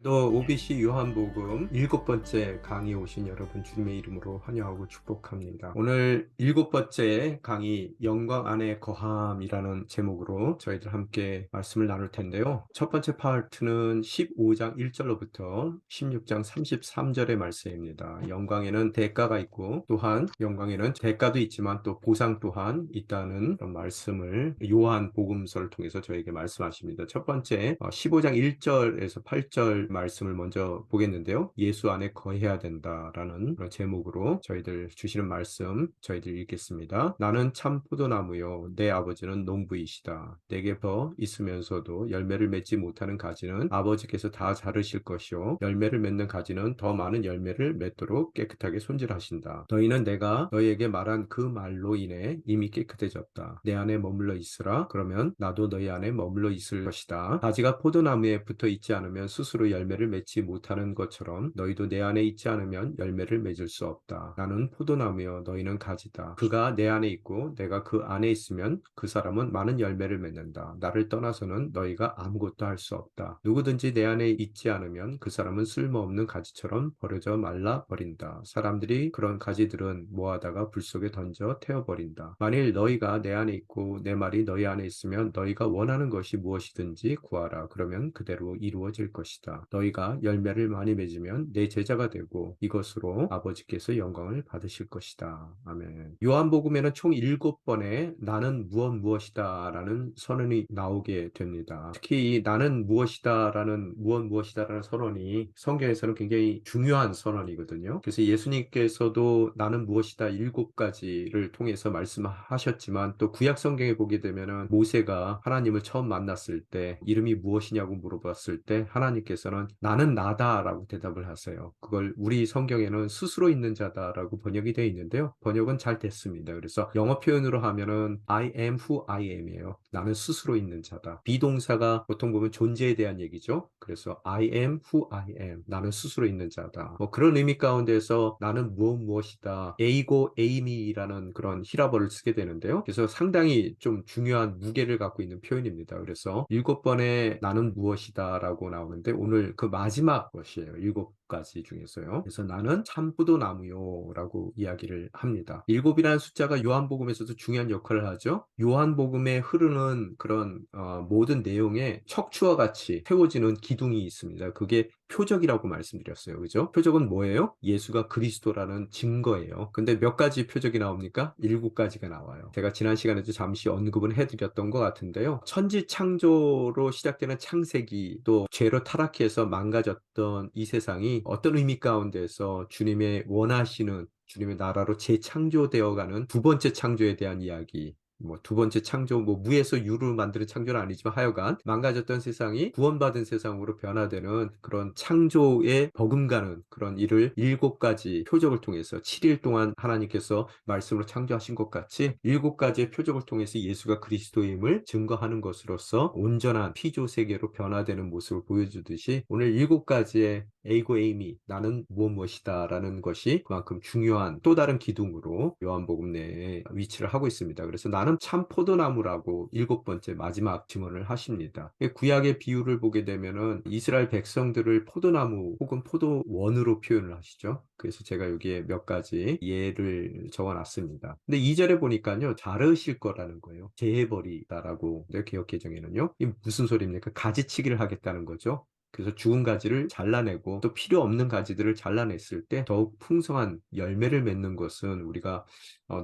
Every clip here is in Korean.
또 OBC 요한복음 7번째 강의 오신 여러분 주님의 이름으로 환영하고 축복합니다. 오늘 7번째 강의 영광 안에 거함이라는 제목으로 저희들 함께 말씀을 나눌 텐데요. 첫 번째 파트는 15장 1절로부터 16장 33절의 말씀입니다. 영광에는 대가가 있고 또한 영광에는 대가도 있지만 또 보상 또한 있다는 그런 말씀을 요한복음서를 통해서 저에게 말씀하십니다. 첫 번째 15장 1절에서 8절 말씀을 먼저 보겠는데요. 예수 안에 거해야 된다라는 그런 제목으로 저희들 주시는 말씀 저희들 읽겠습니다. 나는 참 포도나무요 내 아버지는 농부이시다. 내게 더 있으면서도 열매를 맺지 못하는 가지는 아버지께서 다 자르실 것이요 열매를 맺는 가지는 더 많은 열매를 맺도록 깨끗하게 손질하신다. 너희는 내가 너희에게 말한 그 말로 인해 이미 깨끗해졌다. 내 안에 머물러 있으라. 그러면 나도 너희 안에 머물러 있을 것이다. 가지가 포도나무에 붙어 있지 않으면 스스로 열매를 맺지 못하는 것처럼 너희도 내 안에 있지 않으면 열매를 맺을 수 없다. 나는 포도나무여 너희는 가지다. 그가 내 안에 있고 내가 그 안에 있으면 그 사람은 많은 열매를 맺는다. 나를 떠나서는 너희가 아무것도 할 수 없다. 누구든지 내 안에 있지 않으면 그 사람은 쓸모없는 가지처럼 버려져 말라 버린다. 사람들이 그런 가지들은 모아다가 불 속에 던져 태워버린다. 만일 너희가 내 안에 있고 내 말이 너희 안에 있으면 너희가 원하는 것이 무엇이든지 구하라. 그러면 그대로 이루어질 것이다. 너희가 열매를 많이 맺으면 내 제자가 되고 이것으로 아버지께서 영광을 받으실 것이다. 아멘. 요한복음에는 총 7번의 나는 무엇이다 라는 선언이 나오게 됩니다. 특히 이 나는 무엇이다라는 무엇이다라는 선언이 성경에서는 굉장히 중요한 선언이거든요. 그래서 예수님께서도 나는 무엇이다 7가지를 통해서 말씀하셨지만 또 구약 성경에 보게 되면은 모세가 하나님을 처음 만났을 때 이름이 무엇이냐고 물어봤을 때 하나님께서는 나는 나다라고 대답을 하세요. 그걸 우리 성경에는 스스로 있는 자다라고 번역이 되어 있는데요. 번역은 잘 됐습니다. 그래서 영어 표현으로 하면은 I am who I am이에요. 나는 스스로 있는 자다. 비동사가 보통 보면 존재에 대한 얘기죠. 그래서 I am who I am. 나는 스스로 있는 자다. 뭐 그런 의미 가운데서 나는 무엇이다. 에이고 에이미라는 그런 히라버를 쓰게 되는데요. 그래서 상당히 좀 중요한 무게를 갖고 있는 표현입니다. 그래서 7번의 나는 무엇이다라고 나오는데 오늘 그 마지막 것이에요. 7가지 중에서요. 그래서 나는 참포도나무요라고 이야기를 합니다. 7이라는 숫자가 요한복음에서도 중요한 역할을 하죠. 요한복음에 흐르는 그런 모든 내용에 척추와 같이 세워지는 기둥이 있습니다. 그게 표적이라고 말씀드렸어요. 그죠? 표적은 뭐예요? 예수가 그리스도라는 증거예요. 근데 몇 가지 표적이 나옵니까? 7가지가 나와요. 제가 지난 시간에도 잠시 언급은 해드렸던 것 같은데요. 천지 창조로 시작되는 창세기 또 죄로 타락해서 망가졌던 이 세상이 어떤 의미 가운데서 주님의 원하시는 주님의 나라로 재창조되어가는 두 번째 창조에 대한 이야기 뭐 두 번째 창조, 뭐 무에서 유를 만드는 창조는 아니지만 하여간 망가졌던 세상이 구원받은 세상으로 변화되는 그런 창조에 버금가는 그런 일을 7가지 표적을 통해서 7일 동안 하나님께서 말씀으로 창조하신 것 같이 7가지의 표적을 통해서 예수가 그리스도임을 증거하는 것으로서 온전한 피조 세계로 변화되는 모습을 보여주듯이 오늘 7가지의 에이고 에이미 나는 무엇이다 라는 것이 그만큼 중요한 또 다른 기둥으로 요한복음 내에 위치를 하고 있습니다. 그래서 나는 참 포도나무라고 7번째 마지막 증언을 하십니다. 구약의 비유를 보게 되면은 이스라엘 백성들을 포도나무 혹은 포도원으로 표현을 하시죠. 그래서 제가 여기에 몇 가지 예를 적어놨습니다. 근데 2절에 보니까요 자르실 거라는 거예요. 재해버리다라고 개역 개정에는요. 이게 무슨 소리입니까? 가지치기를 하겠다는 거죠. 그래서 죽은 가지를 잘라내고 또 필요 없는 가지들을 잘라냈을 때 더욱 풍성한 열매를 맺는 것은 우리가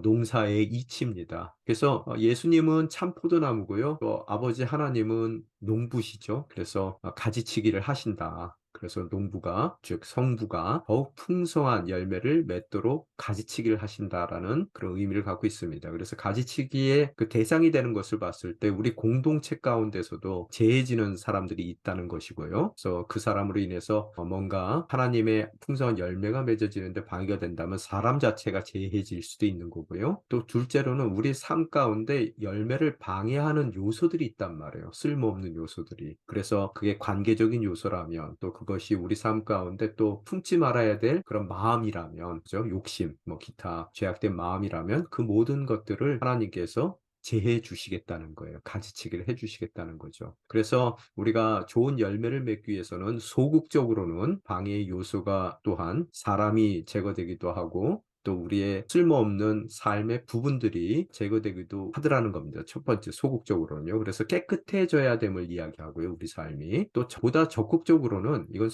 농사의 이치입니다. 그래서 예수님은 참 포도나무고요. 또 아버지 하나님은 농부시죠. 그래서 가지치기를 하신다. 그래서 농부가 즉 성부가 더욱 풍성한 열매를 맺도록 가지치기를 하신다라는 그런 의미를 갖고 있습니다. 그래서 가지치기의 그 대상이 되는 것을 봤을 때 우리 공동체 가운데서도 재해지는 사람들이 있다는 것이고요. 그래서 그 사람으로 인해서 뭔가 하나님의 풍성한 열매가 맺어지는데 방해가 된다면 사람 자체가 재해질 수도 있는 거고요. 또 둘째로는 우리 삶 가운데 열매를 방해하는 요소들이 있단 말이에요. 쓸모없는 요소들이. 그래서 그게 관계적인 요소라면 또 그것이 우리 삶 가운데 또 품지 말아야 될 그런 마음이라면, 그죠? 욕심, 뭐 기타 죄악된 마음이라면 그 모든 것들을 하나님께서 제해 주시겠다는 거예요. 가지치기를 해 주시겠다는 거죠. 그래서 우리가 좋은 열매를 맺기 위해서는 소극적으로는 방해의 요소가 또한 사람이 제거되기도 하고 또 우리의 쓸모없는 삶의 부분들이 제거되기도 하더라는 겁니다. 첫 번째 소극적으로는요. 그래서 깨끗해져야 됨을 이야기하고요. 우리 삶이. 또 보다 적극적으로는 이건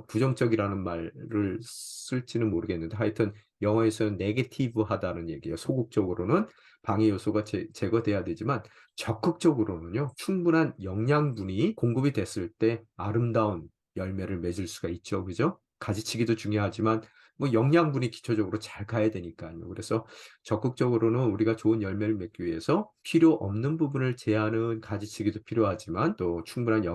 부정적이라는 말을 쓸지는 모르겠는데 하여튼 영어에서는 네게티브하다는 얘기예요. 소극적으로는 방해 요소가 제거돼야 되지만 적극적으로는요. 충분한 영양분이 공급이 됐을 때 아름다운 열매를 맺을 수가 있죠. 그죠? 가지치기도 중요하지만 영양분이 기초적으로 잘 가야 되니까요. 그래서 적극적으로는 우리가 좋은 열매를 맺기 위해서 필요 없는 부분을 제하는 가지치기도 필요하지만 또 충분한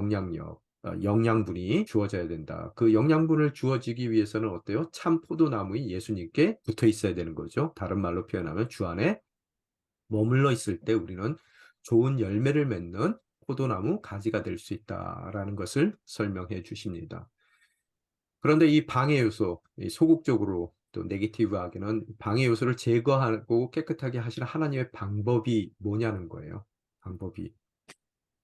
영양분이 주어져야 된다. 그 영양분을 주어지기 위해서는 어때요? 참 포도나무인 예수님께 붙어 있어야 되는 거죠. 다른 말로 표현하면 주 안에 머물러 있을 때 우리는 좋은 열매를 맺는 포도나무 가지가 될 수 있다라는 것을 설명해 주십니다. 그런데 이 방해 요소, 이 소극적으로 또 네게티브하게는 방해 요소를 제거하고 깨끗하게 하시는 하나님의 방법이 뭐냐는 거예요. 방법이.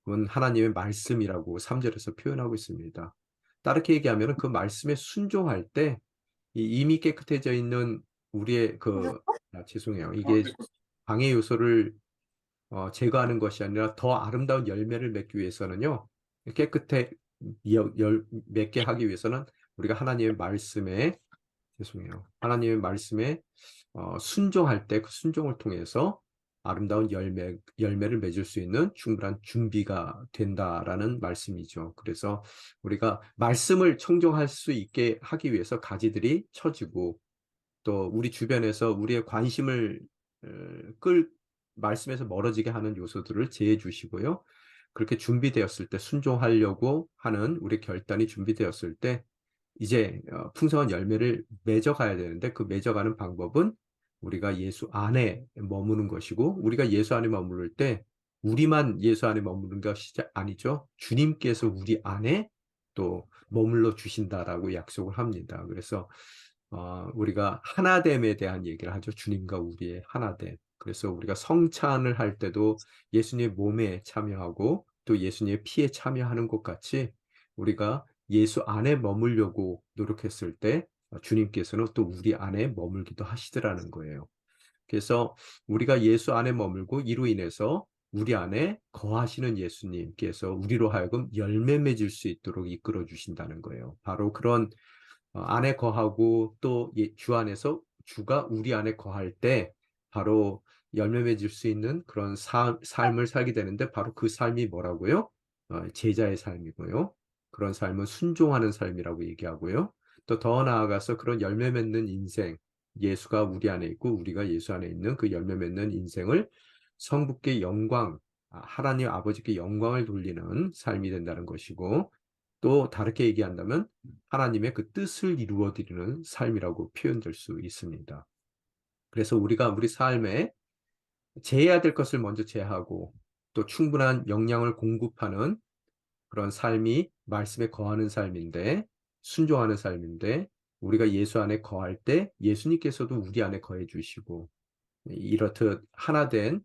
그건 하나님의 말씀이라고 3절에서 표현하고 있습니다. 다르게 얘기하면 그 말씀에 순종할 때 이미 깨끗해져 있는 우리의 죄송해요. 이게 방해 요소를 제거하는 것이 아니라 더 아름다운 열매를 맺기 위해서는요. 깨끗해 맺게 하기 위해서는 우리가 하나님의 말씀에 죄송해요. 하나님의 말씀에 순종할 때 그 순종을 통해서 아름다운 열매를 맺을 수 있는 충분한 준비가 된다라는 말씀이죠. 그래서 우리가 말씀을 청종할 수 있게 하기 위해서 가지들이 쳐지고 또 우리 주변에서 우리의 관심을 어, 끌 말씀에서 멀어지게 하는 요소들을 제해 주시고요. 그렇게 준비되었을 때 순종하려고 하는 우리 결단이 준비되었을 때 이제 풍성한 열매를 맺어가야 되는데 그 맺어가는 방법은 우리가 예수 안에 머무는 것이고 우리가 예수 안에 머무를 때 우리만 예수 안에 머무는 것이 아니죠. 주님께서 우리 안에 또 머물러 주신다라고 약속을 합니다. 그래서 우리가 하나됨에 대한 얘기를 하죠. 주님과 우리의 하나됨. 그래서 우리가 성찬을 할 때도 예수님의 몸에 참여하고 또 예수님의 피에 참여하는 것 같이 우리가 예수 안에 머물려고 노력했을 때 주님께서는 또 우리 안에 머물기도 하시더라는 거예요. 그래서 우리가 예수 안에 머물고 이로 인해서 우리 안에 거하시는 예수님께서 우리로 하여금 열매 맺을 수 있도록 이끌어 주신다는 거예요. 바로 그런 안에 거하고 또 주 안에서 주가 우리 안에 거할 때 바로 열매 맺을 수 있는 그런 삶을 살게 되는데 바로 그 삶이 뭐라고요? 제자의 삶이고요. 그런 삶은 순종하는 삶이라고 얘기하고요. 또 더 나아가서 그런 열매 맺는 인생, 예수가 우리 안에 있고 우리가 예수 안에 있는 그 열매 맺는 인생을 성부께 영광, 하나님 아버지께 영광을 돌리는 삶이 된다는 것이고 또 다르게 얘기한다면 하나님의 그 뜻을 이루어 드리는 삶이라고 표현될 수 있습니다. 그래서 우리가 우리 삶에 제해야 될 것을 먼저 제하고 또 충분한 영양을 공급하는 그런 삶이 말씀에 거하는 삶인데 순종하는 삶인데 우리가 예수 안에 거할 때 예수님께서도 우리 안에 거해 주시고 이렇듯 하나 된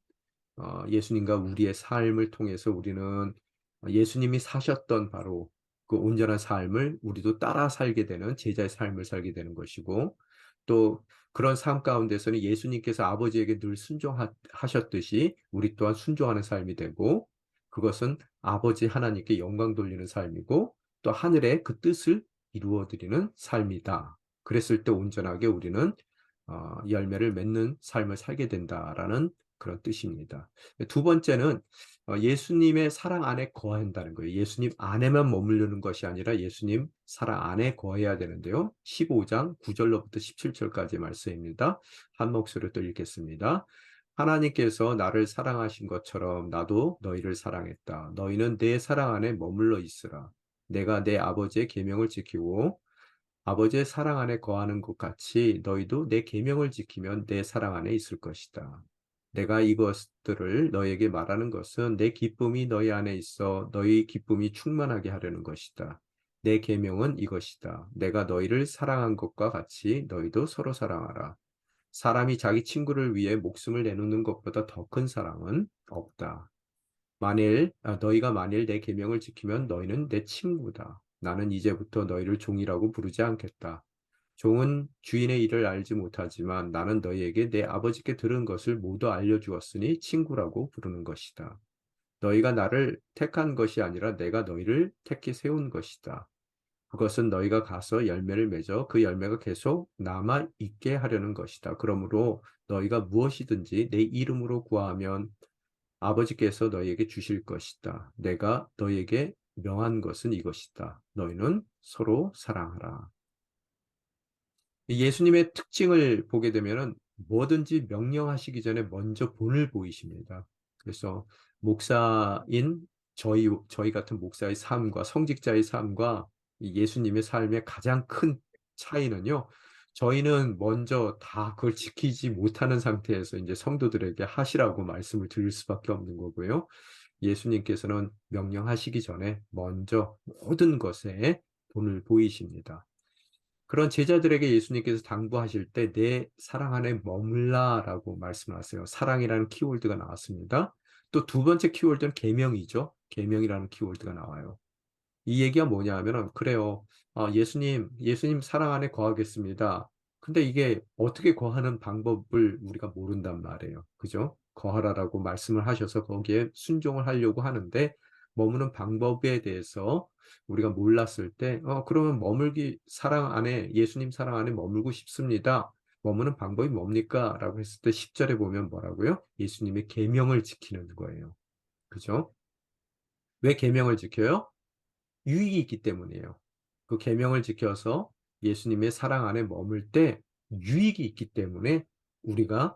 예수님과 우리의 삶을 통해서 우리는 예수님이 사셨던 바로 그 온전한 삶을 우리도 따라 살게 되는 제자의 삶을 살게 되는 것이고 또 그런 삶 가운데서는 예수님께서 아버지에게 늘 순종하셨듯이 우리 또한 순종하는 삶이 되고 그것은 아버지 하나님께 영광 돌리는 삶이고 또 하늘의 그 뜻을 이루어 드리는 삶이다. 그랬을 때 온전하게 우리는 열매를 맺는 삶을 살게 된다라는 그런 뜻입니다. 두 번째는 예수님의 사랑 안에 거한다는 거예요. 예수님 안에만 머무르는 것이 아니라 예수님 사랑 안에 거해야 되는데요. 15장 9절로부터 17절까지의 말씀입니다. 한 목소리로 또 읽겠습니다. 하나님께서 나를 사랑하신 것처럼 나도 너희를 사랑했다. 너희는 내 사랑 안에 머물러 있으라. 내가 내 아버지의 계명을 지키고 아버지의 사랑 안에 거하는 것 같이 너희도 내 계명을 지키면 내 사랑 안에 있을 것이다. 내가 이것들을 너희에게 말하는 것은 내 기쁨이 너희 안에 있어 너희 기쁨이 충만하게 하려는 것이다. 내 계명은 이것이다. 내가 너희를 사랑한 것과 같이 너희도 서로 사랑하라. 사람이 자기 친구를 위해 목숨을 내놓는 것보다 더 큰 사랑은 없다. 너희가 만일 내 계명을 지키면 너희는 내 친구다. 나는 이제부터 너희를 종이라고 부르지 않겠다. 종은 주인의 일을 알지 못하지만 나는 너희에게 내 아버지께 들은 것을 모두 알려주었으니 친구라고 부르는 것이다. 너희가 나를 택한 것이 아니라 내가 너희를 택해 세운 것이다. 그것은 너희가 가서 열매를 맺어 그 열매가 계속 남아 있게 하려는 것이다. 그러므로 너희가 무엇이든지 내 이름으로 구하면 아버지께서 너희에게 주실 것이다. 내가 너희에게 명한 것은 이것이다. 너희는 서로 사랑하라. 예수님의 특징을 보게 되면은 뭐든지 명령하시기 전에 먼저 본을 보이십니다. 그래서 목사인 저희 같은 목사의 삶과 성직자의 삶과 이 예수님의 삶의 가장 큰 차이는요. 저희는 먼저 다 그걸 지키지 못하는 상태에서 이제 성도들에게 하시라고 말씀을 드릴 수밖에 없는 거고요. 예수님께서는 명령하시기 전에 먼저 모든 것에 본을 보이십니다. 그런 제자들에게 예수님께서 당부하실 때 내 사랑 안에 머물라라고 말씀하세요. 사랑이라는 키워드가 나왔습니다. 또 두 번째 키워드는 계명이죠. 계명이라는 키워드가 나와요. 이 얘기가 뭐냐 하면은 그래요. 예수님 사랑 안에 거하겠습니다. 근데 이게 어떻게 거하는 방법을 우리가 모른단 말이에요. 그죠? 거하라라고 말씀을 하셔서 거기에 순종을 하려고 하는데 머무는 방법에 대해서 우리가 몰랐을 때 그러면 사랑 안에 예수님 사랑 안에 머물고 싶습니다. 머무는 방법이 뭡니까? 라고 했을 때 10절에 보면 뭐라고요? 예수님의 계명을 지키는 거예요. 그죠? 왜 계명을 지켜요? 유익이 있기 때문이에요. 그 계명을 지켜서 예수님의 사랑 안에 머물 때 유익이 있기 때문에 우리가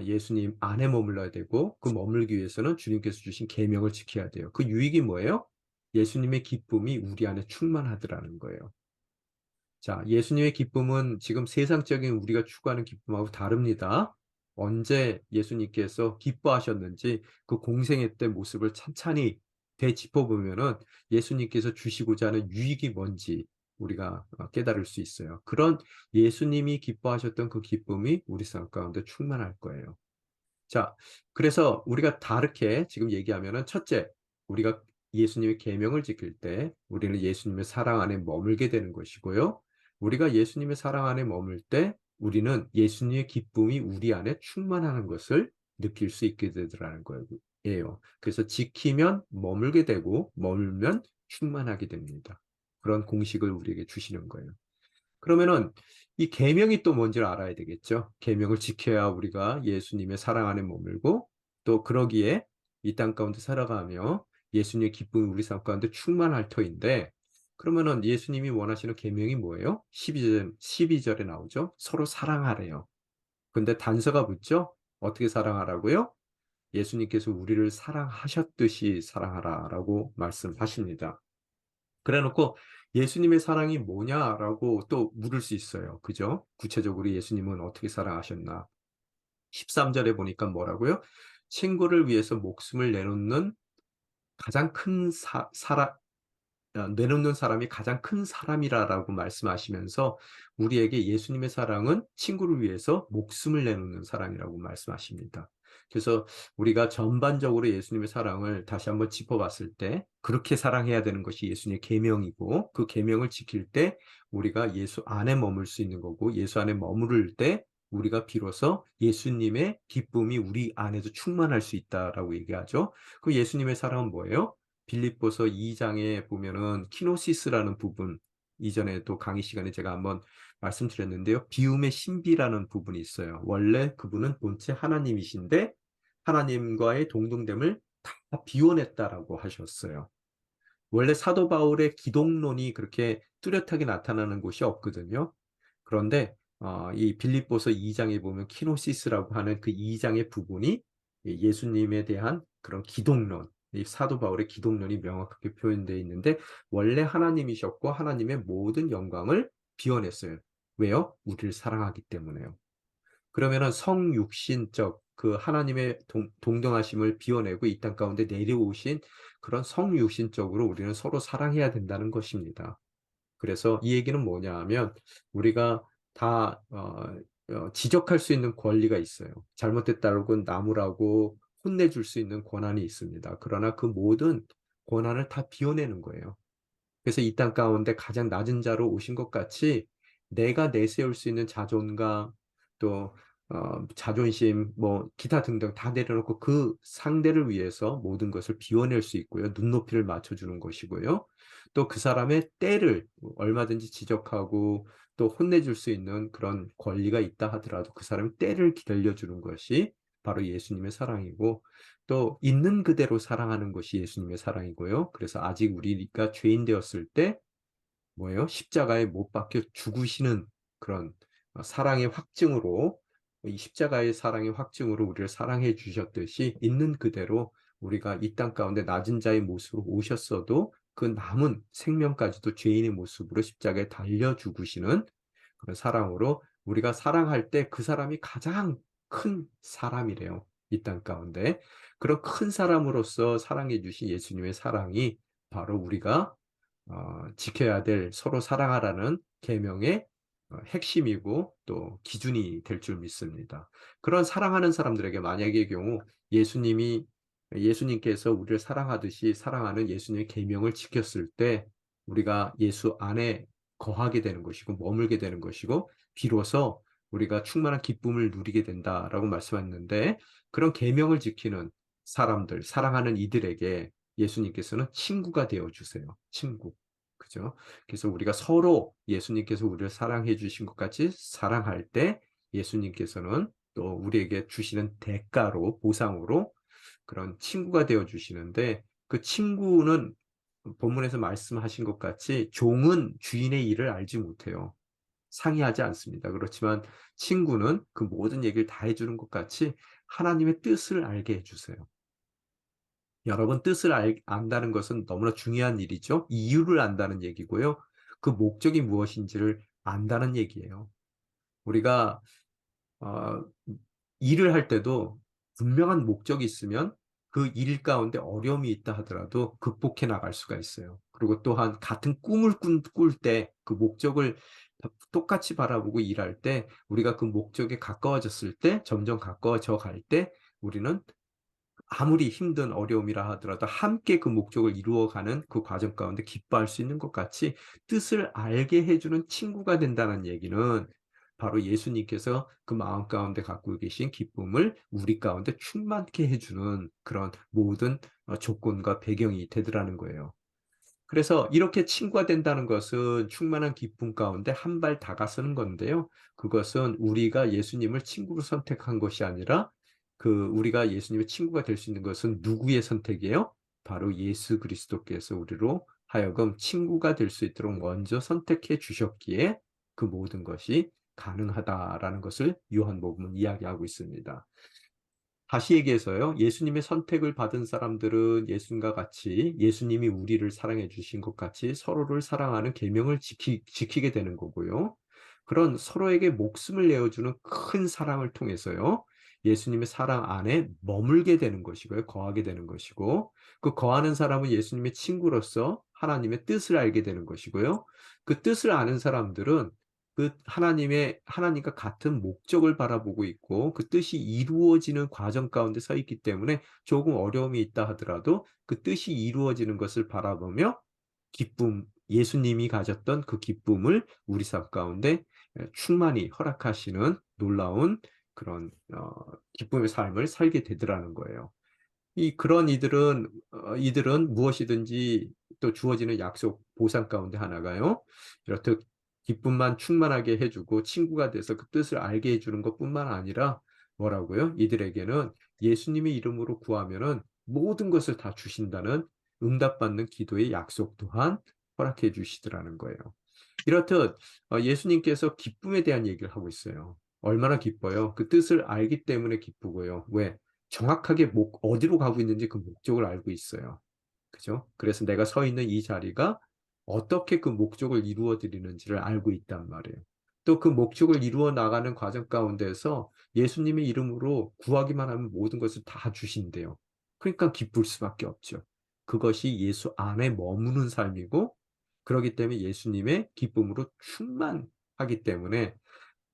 예수님 안에 머물러야 되고 그 머물기 위해서는 주님께서 주신 계명을 지켜야 돼요. 그 유익이 뭐예요? 예수님의 기쁨이 우리 안에 충만하더라는 거예요. 자, 예수님의 기쁨은 지금 세상적인 우리가 추구하는 기쁨하고 다릅니다. 언제 예수님께서 기뻐하셨는지 그 공생애 때 모습을 찬찬히 되짚어보면은 예수님께서 주시고자 하는 유익이 뭔지 우리가 깨달을 수 있어요. 그런 예수님이 기뻐하셨던 그 기쁨이 우리 삶 가운데 충만할 거예요. 자, 그래서 우리가 다르게 지금 얘기하면은 첫째, 우리가 예수님의 계명을 지킬 때 우리는 예수님의 사랑 안에 머물게 되는 것이고요. 우리가 예수님의 사랑 안에 머물 때 우리는 예수님의 기쁨이 우리 안에 충만하는 것을 느낄 수 있게 되더라는 거예요. 그래서 지키면 머물게 되고 머물면 충만하게 됩니다. 그런 공식을 우리에게 주시는 거예요. 그러면은 이 계명이 또 뭔지를 알아야 되겠죠. 계명을 지켜야 우리가 예수님의 사랑 안에 머물고 또 그러기에 이 땅 가운데 살아가며 예수님의 기쁨이 우리 삶 가운데 충만할 터인데 그러면은 예수님이 원하시는 계명이 뭐예요? 12절에 나오죠. 서로 사랑하래요. 근데 단서가 붙죠? 어떻게 사랑하라고요? 예수님께서 우리를 사랑하셨듯이 사랑하라라고 말씀하십니다. 그래 놓고 예수님의 사랑이 뭐냐라고 또 물을 수 있어요. 그죠? 구체적으로 예수님은 어떻게 사랑하셨나? 13절에 보니까 뭐라고요? 친구를 위해서 목숨을 내놓는 가장 큰 내놓는 사람이 가장 큰 사람이라라고 말씀하시면서 우리에게 예수님의 사랑은 친구를 위해서 목숨을 내놓는 사랑이라고 말씀하십니다. 그래서 우리가 전반적으로 예수님의 사랑을 다시 한번 짚어봤을 때 그렇게 사랑해야 되는 것이 예수님의 계명이고 그 계명을 지킬 때 우리가 예수 안에 머물 수 있는 거고 예수 안에 머무를 때 우리가 비로소 예수님의 기쁨이 우리 안에도 충만할 수 있다라고 얘기하죠. 그 예수님의 사랑은 뭐예요? 빌립보서 2장에 보면은 키노시스라는 부분, 이전에도 강의 시간에 제가 한번 말씀드렸는데요. 비움의 신비라는 부분이 있어요. 원래 그분은 본체 하나님이신데 하나님과의 동등됨을 다 비워냈다라고 하셨어요. 원래 사도 바울의 기독론이 그렇게 뚜렷하게 나타나는 곳이 없거든요. 그런데 이 빌립보서 2장에 보면 키노시스라고 하는 그 2장의 부분이 예수님에 대한 그런 기독론, 이 사도 바울의 기독론이 명확하게 표현되어 있는데 원래 하나님이셨고 하나님의 모든 영광을 비워냈어요. 왜요? 우리를 사랑하기 때문에요. 그러면은 성육신적 그 하나님의 동등하심을 비워내고 이 땅 가운데 내려오신 그런 성육신적으로 우리는 서로 사랑해야 된다는 것입니다. 그래서 이 얘기는 뭐냐 하면 우리가 다 지적할 수 있는 권리가 있어요. 잘못됐다고 나무라고 혼내줄 수 있는 권한이 있습니다. 그러나 그 모든 권한을 다 비워내는 거예요. 그래서 이 땅 가운데 가장 낮은 자로 오신 것 같이 내가 내세울 수 있는 자존감, 또 자존심, 뭐 기타 등등 다 내려놓고 그 상대를 위해서 모든 것을 비워낼 수 있고요. 눈높이를 맞춰주는 것이고요. 또 그 사람의 때를 얼마든지 지적하고 또 혼내줄 수 있는 그런 권리가 있다 하더라도 그 사람의 때를 기다려주는 것이 바로 예수님의 사랑이고, 또 있는 그대로 사랑하는 것이 예수님의 사랑이고요. 그래서 아직 우리가 죄인 되었을 때 뭐예요? 십자가에 못 박혀 죽으시는 그런 사랑의 확증으로, 이 십자가의 사랑의 확증으로 우리를 사랑해 주셨듯이 있는 그대로 우리가 이 땅 가운데 낮은 자의 모습으로 오셨어도 그 남은 생명까지도 죄인의 모습으로 십자가에 달려 죽으시는 그런 사랑으로 우리가 사랑할 때 그 사람이 가장 큰 사람이래요. 이 땅 가운데. 그런 큰 사람으로서 사랑해 주신 예수님의 사랑이 바로 우리가 지켜야 될 서로 사랑하라는 계명의 핵심이고 또 기준이 될 줄 믿습니다. 그런 사랑하는 사람들에게 만약의 경우 예수님께서 우리를 사랑하듯이 사랑하는 예수님의 계명을 지켰을 때 우리가 예수 안에 거하게 되는 것이고 머물게 되는 것이고 비로소 우리가 충만한 기쁨을 누리게 된다라고 말씀하셨는데, 그런 계명을 지키는 사람들, 사랑하는 이들에게 예수님께서는 친구가 되어 주세요. 친구. 그죠? 그래서 우리가 서로 예수님께서 우리를 사랑해 주신 것 같이 사랑할 때 예수님께서는 또 우리에게 주시는 대가로, 보상으로 그런 친구가 되어 주시는데, 그 친구는 본문에서 말씀하신 것 같이 종은 주인의 일을 알지 못해요. 상의하지 않습니다. 그렇지만 친구는 그 모든 얘기를 다 해주는 것 같이 하나님의 뜻을 알게 해주세요. 여러분, 뜻을 안다는 것은 너무나 중요한 일이죠. 이유를 안다는 얘기고요. 그 목적이 무엇인지를 안다는 얘기예요. 우리가 어, 일을 할 때도 분명한 목적이 있으면 그 일 가운데 어려움이 있다 하더라도 극복해 나갈 수가 있어요. 그리고 또한 같은 꿈을 꿀 때 그 목적을 똑같이 바라보고 일할 때 우리가 그 목적에 가까워졌을 때 점점 가까워져 갈 때 우리는 아무리 힘든 어려움이라 하더라도 함께 그 목적을 이루어가는 그 과정 가운데 기뻐할 수 있는 것 같이 뜻을 알게 해주는 친구가 된다는 얘기는 바로 예수님께서 그 마음 가운데 갖고 계신 기쁨을 우리 가운데 충만케 해주는 그런 모든 조건과 배경이 되더라는 거예요. 그래서 이렇게 친구가 된다는 것은 충만한 기쁨 가운데 한 발 다가서는 건데요. 그것은 우리가 예수님을 친구로 선택한 것이 아니라 우리가 예수님의 친구가 될 수 있는 것은 누구의 선택이에요? 바로 예수 그리스도께서 우리로 하여금 친구가 될 수 있도록 먼저 선택해 주셨기에 그 모든 것이 가능하다라는 것을 요한복음은 이야기하고 있습니다. 다시 얘기해서요. 예수님의 선택을 받은 사람들은 예수님과 같이 예수님이 우리를 사랑해 주신 것 같이 서로를 사랑하는 계명을 지키게 되는 거고요. 그런 서로에게 목숨을 내어주는 큰 사랑을 통해서요. 예수님의 사랑 안에 머물게 되는 것이고요. 거하게 되는 것이고, 그 거하는 사람은 예수님의 친구로서 하나님의 뜻을 알게 되는 것이고요. 그 뜻을 아는 사람들은 하나님과 같은 목적을 바라보고 있고 그 뜻이 이루어지는 과정 가운데 서 있기 때문에 조금 어려움이 있다 하더라도 그 뜻이 이루어지는 것을 바라보며 예수님이 가졌던 그 기쁨을 우리 삶 가운데 충만히 허락하시는 놀라운 그런 기쁨의 삶을 살게 되더라는 거예요. 그런 이들은 무엇이든지 또 주어지는 약속, 보상 가운데 하나가요. 이렇듯 기쁨만 충만하게 해주고 친구가 돼서 그 뜻을 알게 해주는 것뿐만 아니라 뭐라고요? 이들에게는 예수님의 이름으로 구하면은 모든 것을 다 주신다는 응답받는 기도의 약속 또한 허락해 주시더라는 거예요. 이렇듯 예수님께서 기쁨에 대한 얘기를 하고 있어요. 얼마나 기뻐요? 그 뜻을 알기 때문에 기쁘고요. 왜? 정확하게 어디로 가고 있는지 그 목적을 알고 있어요. 그죠? 그래서 내가 서 있는 이 자리가 어떻게 그 목적을 이루어 드리는지를 알고 있단 말이에요. 또 그 목적을 이루어 나가는 과정 가운데서 예수님의 이름으로 구하기만 하면 모든 것을 다 주신대요. 그러니까 기쁠 수밖에 없죠. 그것이 예수 안에 머무는 삶이고, 그렇기 때문에 예수님의 기쁨으로 충만하기 때문에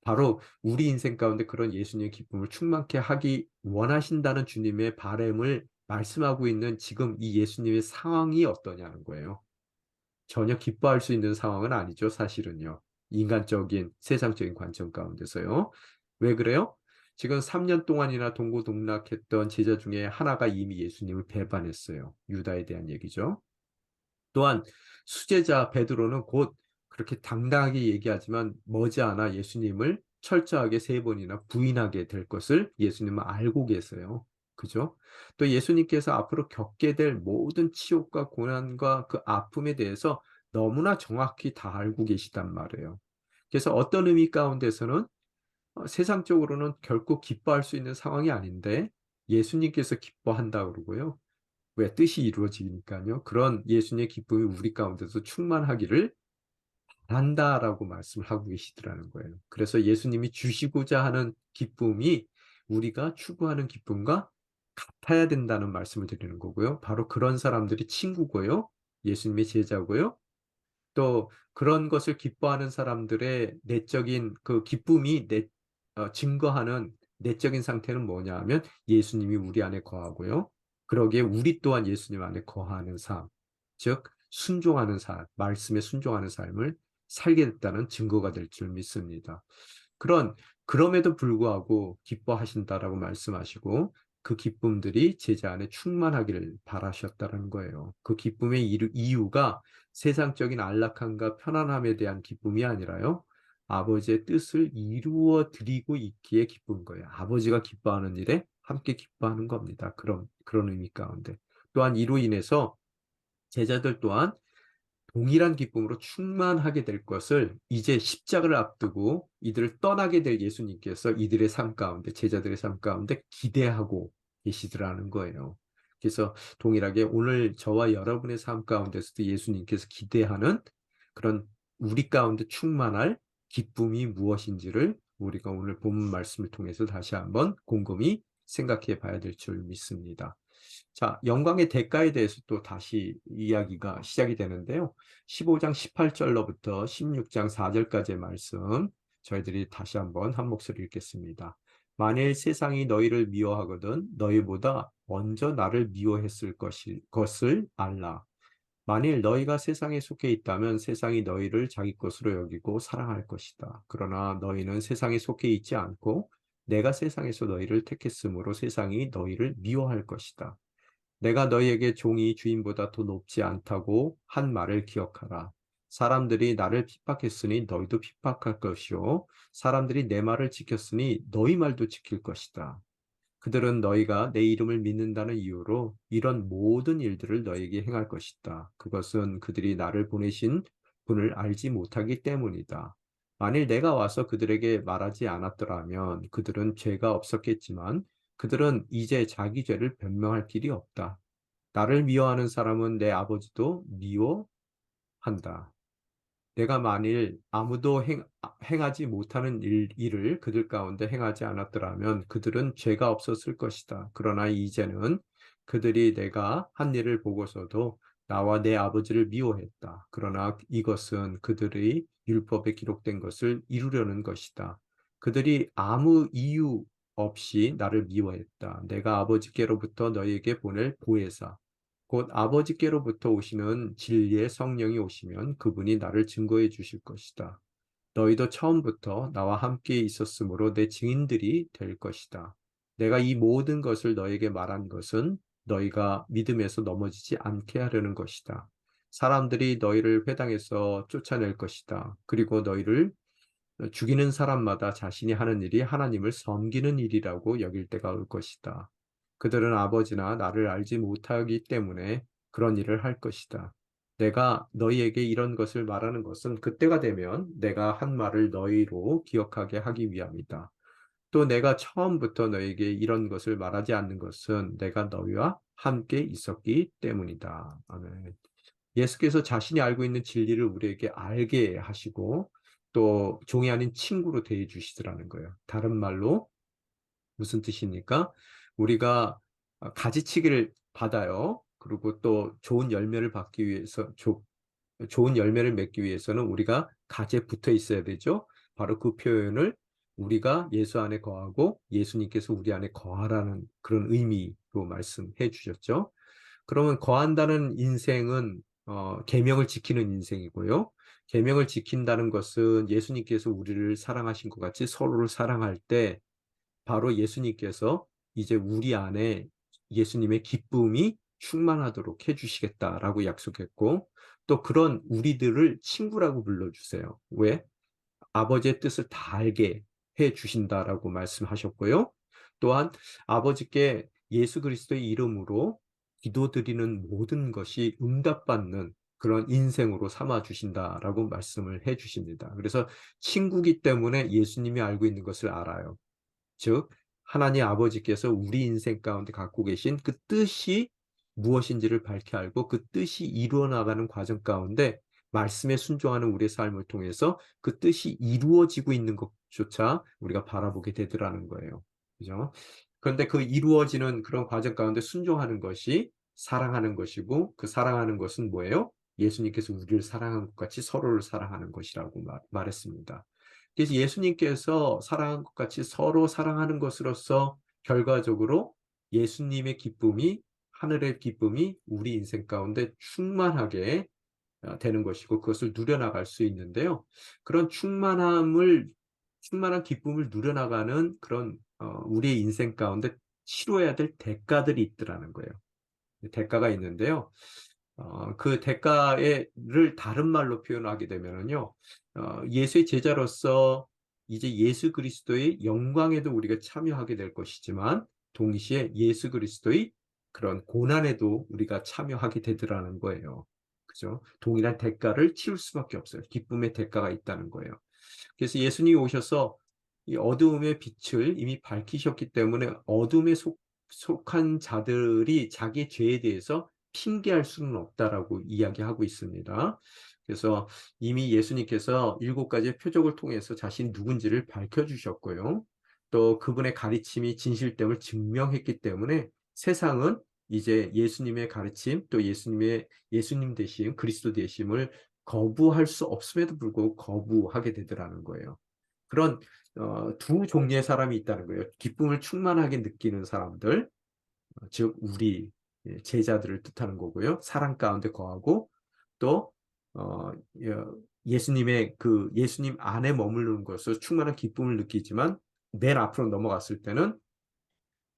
바로 우리 인생 가운데 그런 예수님의 기쁨을 충만케 하기 원하신다는 주님의 바람을 말씀하고 있는 지금 이 예수님의 상황이 어떠냐는 거예요. 전혀 기뻐할 수 있는 상황은 아니죠, 사실은요. 인간적인, 세상적인 관점 가운데서요. 왜 그래요? 지금 3년 동안이나 동고동락했던 제자 중에 하나가 이미 예수님을 배반했어요. 유다에 대한 얘기죠. 또한 수제자 베드로는 곧 그렇게 당당하게 얘기하지만 머지않아 예수님을 철저하게 3번이나 부인하게 될 것을 예수님은 알고 계세요. 그죠? 또 예수님께서 앞으로 겪게 될 모든 치욕과 고난과 그 아픔에 대해서 너무나 정확히 다 알고 계시단 말이에요. 그래서 어떤 의미 가운데서는 세상적으로는 결코 기뻐할 수 있는 상황이 아닌데 예수님께서 기뻐한다 그러고요. 왜 뜻이 이루어지니까요. 그런 예수님의 기쁨이 우리 가운데서 충만하기를 바란다라고 말씀을 하고 계시더라는 거예요. 그래서 예수님이 주시고자 하는 기쁨이 우리가 추구하는 기쁨과 같아야 된다는 말씀을 드리는 거고요. 바로 그런 사람들이 친구고요. 예수님의 제자고요. 또 그런 것을 기뻐하는 사람들의 내적인 그 기쁨이 증거하는 내적인 상태는 뭐냐 하면 예수님이 우리 안에 거하고요. 그러기에 우리 또한 예수님 안에 거하는 삶, 즉 순종하는 삶, 말씀에 순종하는 삶을 살게 됐다는 증거가 될 줄 믿습니다. 그런 그럼에도 불구하고 기뻐하신다라고 말씀하시고 그 기쁨들이 제자 안에 충만하기를 바라셨다는 거예요. 그 기쁨의 이유가 세상적인 안락함과 편안함에 대한 기쁨이 아니라요. 아버지의 뜻을 이루어 드리고 있기에 기쁜 거예요. 아버지가 기뻐하는 일에 함께 기뻐하는 겁니다. 그런 의미 가운데. 또한 이로 인해서 제자들 또한 동일한 기쁨으로 충만하게 될 것을 이제 십자가를 앞두고 이들을 떠나게 될 예수님께서 이들의 삶 가운데, 제자들의 삶 가운데 기대하고 계시더라는 거예요. 그래서 동일하게 오늘 저와 여러분의 삶 가운데서도 예수님께서 기대하는 그런 우리 가운데 충만할 기쁨이 무엇인지를 우리가 오늘 본문 말씀을 통해서 다시 한번 곰곰이 생각해 봐야 될 줄 믿습니다. 자, 영광의 대가에 대해서 또 다시 이야기가 시작이 되는데요. 15장 18절로부터 16장 4절까지의 말씀 저희들이 다시 한번 한 목소리 읽겠습니다. 만일 세상이 너희를 미워하거든 너희보다 먼저 나를 미워했을 것을 알라. 만일 너희가 세상에 속해 있다면 세상이 너희를 자기 것으로 여기고 사랑할 것이다. 그러나 너희는 세상에 속해 있지 않고 내가 세상에서 너희를 택했으므로 세상이 너희를 미워할 것이다. 내가 너희에게 종이 주인보다 더 높지 않다고 한 말을 기억하라. 사람들이 나를 핍박했으니 너희도 핍박할 것이요. 사람들이 내 말을 지켰으니 너희 말도 지킬 것이다. 그들은 너희가 내 이름을 믿는다는 이유로 이런 모든 일들을 너희에게 행할 것이다. 그것은 그들이 나를 보내신 분을 알지 못하기 때문이다. 만일 내가 와서 그들에게 말하지 않았더라면 그들은 죄가 없었겠지만 그들은 이제 자기 죄를 변명할 길이 없다. 나를 미워하는 사람은 내 아버지도 미워한다. 내가 만일 아무도 행하지 못하는 일을 그들 가운데 행하지 않았더라면 그들은 죄가 없었을 것이다. 그러나 이제는 그들이 내가 한 일을 보고서도 나와 내 아버지를 미워했다. 그러나 이것은 그들의 율법에 기록된 것을 이루려는 것이다. 그들이 아무 이유 없이 나를 미워했다. 내가 아버지께로부터 너희에게 보낼 보혜사, 곧 아버지께로부터 오시는 진리의 성령이 오시면 그분이 나를 증거해 주실 것이다. 너희도 처음부터 나와 함께 있었으므로 내 증인들이 될 것이다. 내가 이 모든 것을 너에게 말한 것은 너희가 믿음에서 넘어지지 않게 하려는 것이다. 사람들이 너희를 회당에서 쫓아낼 것이다. 그리고 너희를 죽이는 사람마다 자신이 하는 일이 하나님을 섬기는 일이라고 여길 때가 올 것이다. 그들은 아버지나 나를 알지 못하기 때문에 그런 일을 할 것이다. 내가 너희에게 이런 것을 말하는 것은 그때가 되면 내가 한 말을 너희로 기억하게 하기 위함이다. 또 내가 처음부터 너희에게 이런 것을 말하지 않는 것은 내가 너희와 함께 있었기 때문이다. 아멘. 예수께서 자신이 알고 있는 진리를 우리에게 알게 하시고 또 종이 아닌 친구로 대해 주시더라는 거예요. 다른 말로 무슨 뜻입니까? 우리가 가지치기를 받아요. 그리고 또 좋은 열매를 받기 위해서 좋은 열매를 맺기 위해서는 우리가 가지에 붙어 있어야 되죠. 바로 그 표현을 우리가 예수 안에 거하고 예수님께서 우리 안에 거하라는 그런 의미로 말씀해 주셨죠. 그러면 거한다는 인생은 계명을 지키는 인생이고요. 계명을 지킨다는 것은 예수님께서 우리를 사랑하신 것 같이 서로를 사랑할 때 바로 예수님께서 이제 우리 안에 예수님의 기쁨이 충만하도록 해주시겠다라고 약속했고, 또 그런 우리들을 친구라고 불러주세요. 왜? 아버지의 뜻을 다 알게 해 주신다라고 말씀하셨고요. 또한 아버지께 예수 그리스도의 이름으로 기도드리는 모든 것이 응답받는 그런 인생으로 삼아 주신다라고 말씀을 해 주십니다. 그래서 친구기 때문에 예수님이 알고 있는 것을 알아요. 즉 하나님 아버지께서 우리 인생 가운데 갖고 계신 그 뜻이 무엇인지를 밝히 알고 그 뜻이 이루어 나가는 과정 가운데 말씀에 순종하는 우리의 삶을 통해서 그 뜻이 이루어지고 있는 것조차 우리가 바라보게 되더라는 거예요. 그죠? 그런데 그 이루어지는 그런 과정 가운데 순종하는 것이 사랑하는 것이고, 그 사랑하는 것은 뭐예요? 예수님께서 우리를 사랑한 것 같이 서로를 사랑하는 것이라고 말했습니다. 그래서 예수님께서 사랑한 것 같이 서로 사랑하는 것으로서 결과적으로 예수님의 기쁨이, 하늘의 기쁨이 우리 인생 가운데 충만하게 되는 것이고 그것을 누려나갈 수 있는데요. 그런 충만한 기쁨을 누려나가는 그런 우리의 인생 가운데 치러야 될 대가들이 있더라는 거예요. 대가가 있는데요. 그 대가를 다른 말로 표현하게 되면은요, 예수의 제자로서 이제 예수 그리스도의 영광에도 우리가 참여하게 될 것이지만, 동시에 예수 그리스도의 그런 고난에도 우리가 참여하게 되더라는 거예요. 그죠? 동일한 대가를 치를 수밖에 없어요. 기쁨의 대가가 있다는 거예요. 그래서 예수님이 오셔서 이 어두움의 빛을 이미 밝히셨기 때문에 어둠에 속한 자들이 자기 죄에 대해서 핑계할 수는 없다라고 이야기하고 있습니다. 그래서 이미 예수님께서 7가지의 표적을 통해서 자신이 누군지를 밝혀주셨고요. 또 그분의 가르침이 진실됨을 증명했기 때문에 세상은 이제 예수님의 가르침, 또 예수님 되심, 그리스도 되심을 거부할 수 없음에도 불구하고 거부하게 되더라는 거예요. 그런 두 종류의 사람이 있다는 거예요. 기쁨을 충만하게 느끼는 사람들, 즉 우리 제자들을 뜻하는 거고요. 사랑 가운데 거하고 또 어, 예수님의 그 예수님 안에 머무르는 것을 충만한 기쁨을 느끼지만 맨 앞으로 넘어갔을 때는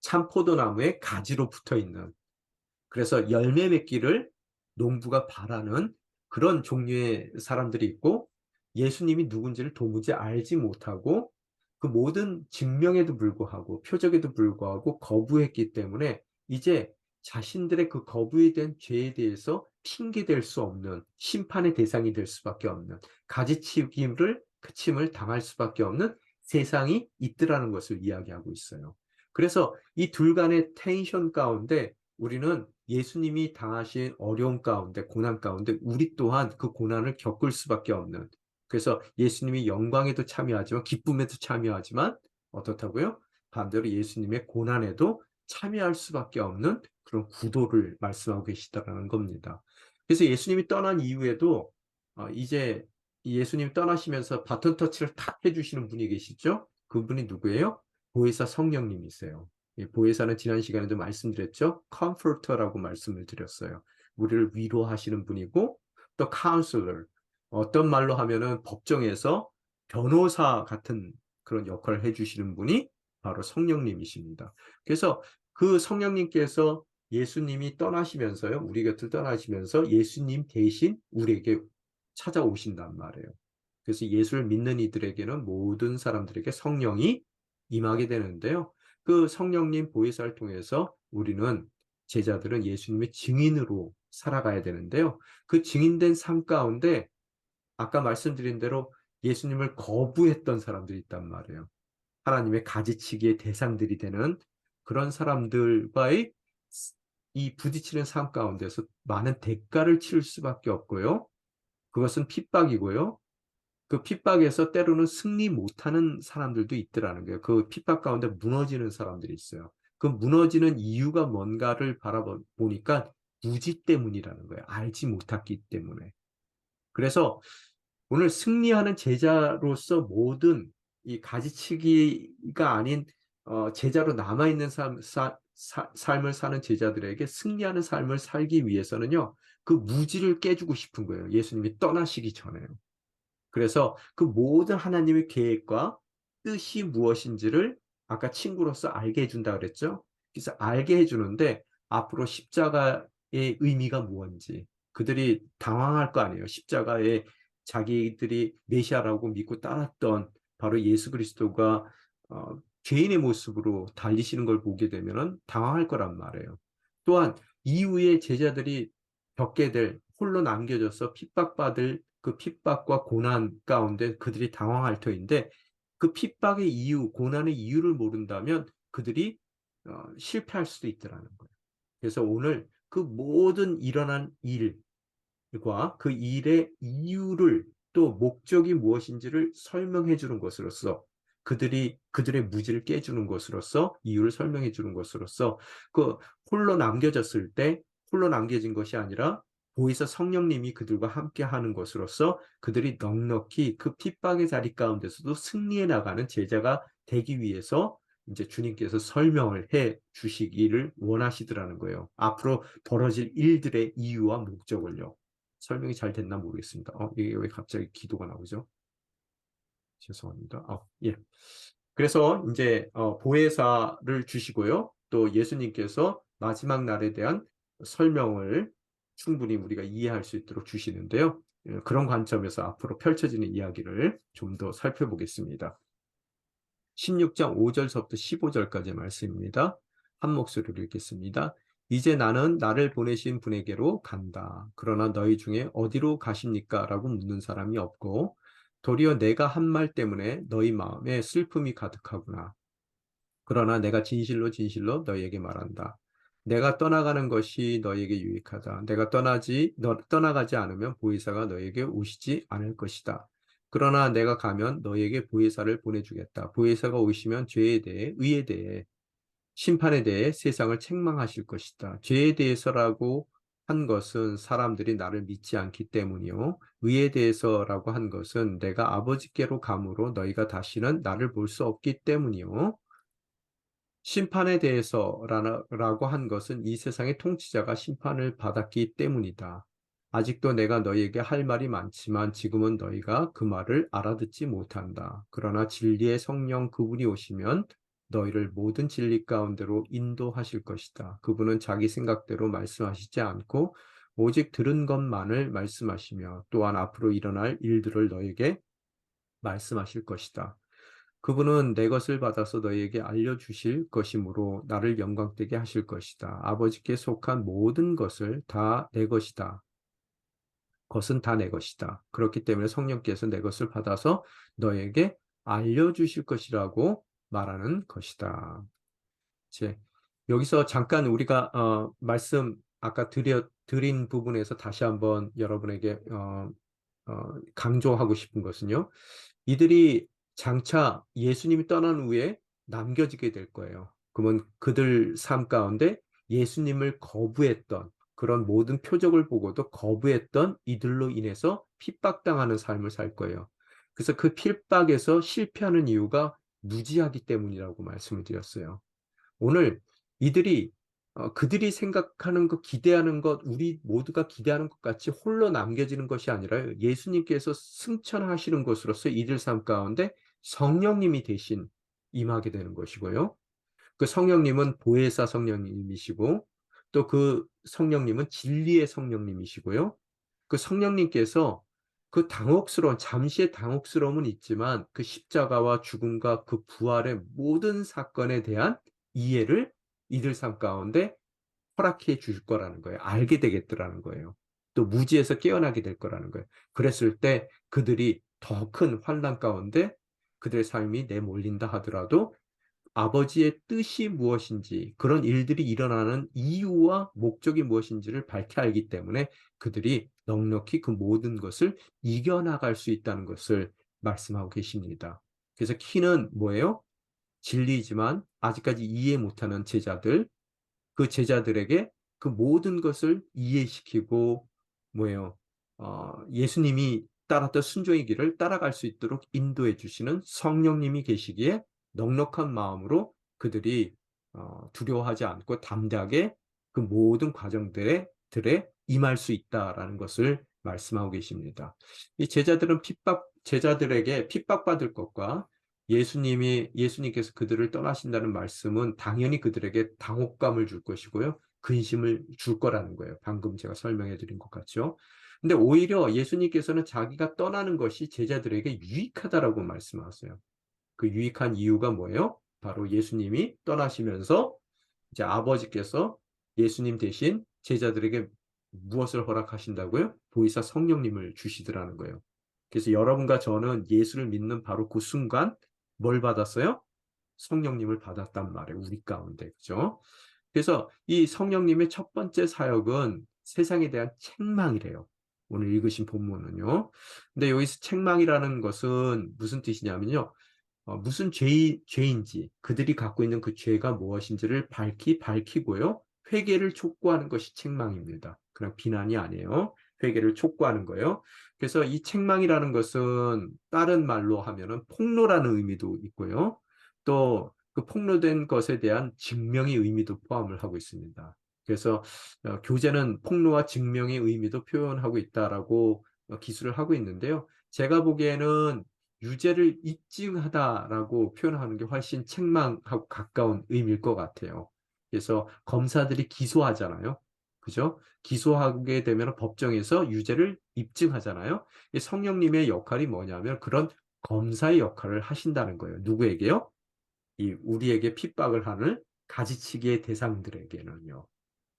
참 포도나무에 가지로 붙어 있는, 그래서 열매 맺기를 농부가 바라는 그런 종류의 사람들이 있고, 예수님이 누군지를 도무지 알지 못하고 그 모든 증명에도 불구하고 표적에도 불구하고 거부했기 때문에 이제 자신들의 그 거부에 대한 죄에 대해서 핑계댈 수 없는 심판의 대상이 될 수밖에 없는, 가지치기를 그침을 당할 수밖에 없는 세상이 있더라는 것을 이야기하고 있어요. 그래서 이 둘 간의 텐션 가운데 우리는 예수님이 당하신 어려움 가운데, 고난 가운데 우리 또한 그 고난을 겪을 수밖에 없는, 그래서 예수님이 영광에도 참여하지만 기쁨에도 참여하지만 어떻다고요? 반대로 예수님의 고난에도 참여할 수밖에 없는 그런 구도를 말씀하고 계시다는 겁니다. 그래서 예수님이 떠난 이후에도 이제 예수님이 떠나시면서 바톤 터치를 탁 해주시는 분이 계시죠? 그분이 누구예요? 보혜사 성령님이세요. 보혜사는 지난 시간에도 말씀드렸죠. 컴포터라고 말씀을 드렸어요. 우리를 위로하시는 분이고, 또 카운슬러, 어떤 말로 하면은 법정에서 변호사 같은 그런 역할을 해주시는 분이 바로 성령님이십니다. 그래서 그 성령님께서 예수님이 떠나시면서요, 우리 곁을 떠나시면서 예수님 대신 우리에게 찾아오신단 말이에요. 그래서 예수를 믿는 이들에게는 모든 사람들에게 성령이 임하게 되는데요. 그 성령님 보혜사를 통해서 우리는 제자들은 예수님의 증인으로 살아가야 되는데요. 그 증인된 삶 가운데 아까 말씀드린 대로 예수님을 거부했던 사람들이 있단 말이에요. 하나님의 가지치기의 대상들이 되는 그런 사람들과의 이 부딪히는 삶 가운데서 많은 대가를 치를 수밖에 없고요. 그것은 핍박이고요. 그 핍박에서 때로는 승리 못하는 사람들도 있더라는 거예요. 그 핍박 가운데 무너지는 사람들이 있어요. 그 무너지는 이유가 뭔가를 바라보니까 무지 때문이라는 거예요. 알지 못했기 때문에. 그래서 오늘 승리하는 제자로서 모든 이 가지치기가 아닌 제자로 남아있는 삶을 사는 제자들에게 승리하는 삶을 살기 위해서는요, 그 무지를 깨주고 싶은 거예요. 예수님이 떠나시기 전에요. 그래서 그 모든 하나님의 계획과 뜻이 무엇인지를 아까 친구로서 알게 해준다 그랬죠. 그래서 알게 해주는데 앞으로 십자가의 의미가 무엇인지 그들이 당황할 거 아니에요. 십자가에 자기들이 메시아라고 믿고 따랐던 바로 예수 그리스도가 죄인의 모습으로 달리시는 걸 보게 되면 당황할 거란 말이에요. 또한 이후에 제자들이 겪게 될 홀로 남겨져서 핍박받을 그 핍박과 고난 가운데 그들이 당황할 터인데 그 핍박의 이유, 고난의 이유를 모른다면 그들이 실패할 수도 있더라는 거예요. 그래서 오늘 그 모든 일어난 일과 그 일의 이유를 또 목적이 무엇인지를 설명해 주는 것으로서 그들의 무지를 깨주는 것으로서 이유를 설명해 주는 것으로서 그 홀로 남겨졌을 때 홀로 남겨진 것이 아니라 보혜사 성령님이 그들과 함께 하는 것으로서 그들이 넉넉히 그 핍박의 자리 가운데서도 승리해 나가는 제자가 되기 위해서 이제 주님께서 설명을 해 주시기를 원하시더라는 거예요. 앞으로 벌어질 일들의 이유와 목적을요. 설명이 잘 됐나 모르겠습니다. 이게 왜 갑자기 기도가 나오죠? 죄송합니다. 예. 그래서 이제 보혜사를 주시고요. 또 예수님께서 마지막 날에 대한 설명을 충분히 우리가 이해할 수 있도록 주시는데요. 예, 그런 관점에서 앞으로 펼쳐지는 이야기를 좀 더 살펴보겠습니다. 16장 5절서부터 15절까지 말씀입니다. 한 목소리로 읽겠습니다. 이제 나는 나를 보내신 분에게로 간다. 그러나 너희 중에 어디로 가십니까? 라고 묻는 사람이 없고 도리어 내가 한 말 때문에 너희 마음에 슬픔이 가득하구나. 그러나 내가 진실로 진실로 너희에게 말한다. 내가 떠나가는 것이 너희에게 유익하다. 내가 떠나가지 않으면 보혜사가 너희에게 오시지 않을 것이다. 그러나 내가 가면 너희에게 보혜사를 보내주겠다. 보혜사가 오시면 죄에 대해, 의에 대해, 심판에 대해 세상을 책망하실 것이다. 죄에 대해서라고 한 것은 사람들이 나를 믿지 않기 때문이요. 의에 대해서라고 한 것은 내가 아버지께로 감으로 너희가 다시는 나를 볼 수 없기 때문이요. 심판에 대해서라고 한 것은 이 세상의 통치자가 심판을 받았기 때문이다. 아직도 내가 너희에게 할 말이 많지만 지금은 너희가 그 말을 알아듣지 못한다. 그러나 진리의 성령 그분이 오시면 너희를 모든 진리 가운데로 인도하실 것이다. 그분은 자기 생각대로 말씀하시지 않고 오직 들은 것만을 말씀하시며 또한 앞으로 일어날 일들을 너희에게 말씀하실 것이다. 그분은 내 것을 받아서 너희에게 알려주실 것이므로 나를 영광되게 하실 것이다. 아버지께 속한 모든 것을 다 내 것이다. 것은 다 내 것이다. 그렇기 때문에 성령께서 내 것을 받아서 너에게 알려주실 것이라고 말하는 것이다. 이제 여기서 잠깐 우리가 말씀 아까 드린 부분에서 다시 한번 여러분에게 강조하고 싶은 것은요. 이들이 장차 예수님이 떠난 후에 남겨지게 될 거예요. 그러면 그들 삶 가운데 예수님을 거부했던 그런 모든 표적을 보고도 거부했던 이들로 인해서 핍박당하는 삶을 살 거예요. 그래서 그 핍박에서 실패하는 이유가 무지하기 때문이라고 말씀을 드렸어요. 오늘 이들이 그들이 생각하는 것, 기대하는 것, 우리 모두가 기대하는 것 같이 홀로 남겨지는 것이 아니라 예수님께서 승천하시는 것으로서 이들 삶 가운데 성령님이 대신 임하게 되는 것이고요. 그 성령님은 보혜사 성령님이시고 또 그 성령님은 진리의 성령님이시고요. 그 성령님께서 그 잠시의 당혹스러움은 있지만 그 십자가와 죽음과 그 부활의 모든 사건에 대한 이해를 이들 삶 가운데 허락해 주실 거라는 거예요. 알게 되겠더라는 거예요. 또 무지에서 깨어나게 될 거라는 거예요. 그랬을 때 그들이 더 큰 환난 가운데 그들의 삶이 내몰린다 하더라도 아버지의 뜻이 무엇인지 그런 일들이 일어나는 이유와 목적이 무엇인지를 밝히 알기 때문에 그들이 넉넉히 그 모든 것을 이겨나갈 수 있다는 것을 말씀하고 계십니다. 그래서 키는 뭐예요? 진리지만 아직까지 이해 못하는 제자들, 그 제자들에게 그 모든 것을 이해시키고 뭐예요? 예수님이 따랐던 순종의 길을 따라갈 수 있도록 인도해 주시는 성령님이 계시기에 넉넉한 마음으로 그들이 두려워하지 않고 담대하게 그 모든 과정들에 임할 수 있다라는 것을 말씀하고 계십니다. 이 제자들에게 핍박받을 것과 예수님께서 그들을 떠나신다는 말씀은 당연히 그들에게 당혹감을 줄 것이고요. 근심을 줄 거라는 거예요. 방금 제가 설명해 드린 것 같죠. 근데 오히려 예수님께서는 자기가 떠나는 것이 제자들에게 유익하다라고 말씀하세요. 그 유익한 이유가 뭐예요? 바로 예수님이 떠나시면서 이제 아버지께서 예수님 대신 제자들에게 무엇을 허락하신다고요? 보혜사 성령님을 주시더라는 거예요. 그래서 여러분과 저는 예수를 믿는 바로 그 순간 뭘 받았어요? 성령님을 받았단 말이에요. 우리 가운데. 그죠? 그래서 이 성령님의 첫 번째 사역은 세상에 대한 책망이래요. 오늘 읽으신 본문은요. 근데 여기서 책망이라는 것은 무슨 뜻이냐면요. 무슨 죄인지, 그들이 갖고 있는 그 죄가 무엇인지를 밝히고요. 회개를 촉구하는 것이 책망입니다. 그냥 비난이 아니에요. 회개를 촉구하는 거예요. 그래서 이 책망이라는 것은 다른 말로 하면은 폭로라는 의미도 있고요. 또 그 폭로된 것에 대한 증명의 의미도 포함을 하고 있습니다. 그래서 교재는 폭로와 증명의 의미도 표현하고 있다라고 기술을 하고 있는데요. 제가 보기에는 유죄를 입증하다라고 표현하는 게 훨씬 책망하고 가까운 의미일 것 같아요. 그래서 검사들이 기소하잖아요. 그죠? 기소하게 되면 법정에서 유죄를 입증하잖아요. 성령님의 역할이 뭐냐면 그런 검사의 역할을 하신다는 거예요. 누구에게요? 이 우리에게 핍박을 하는 가지치기의 대상들에게는요.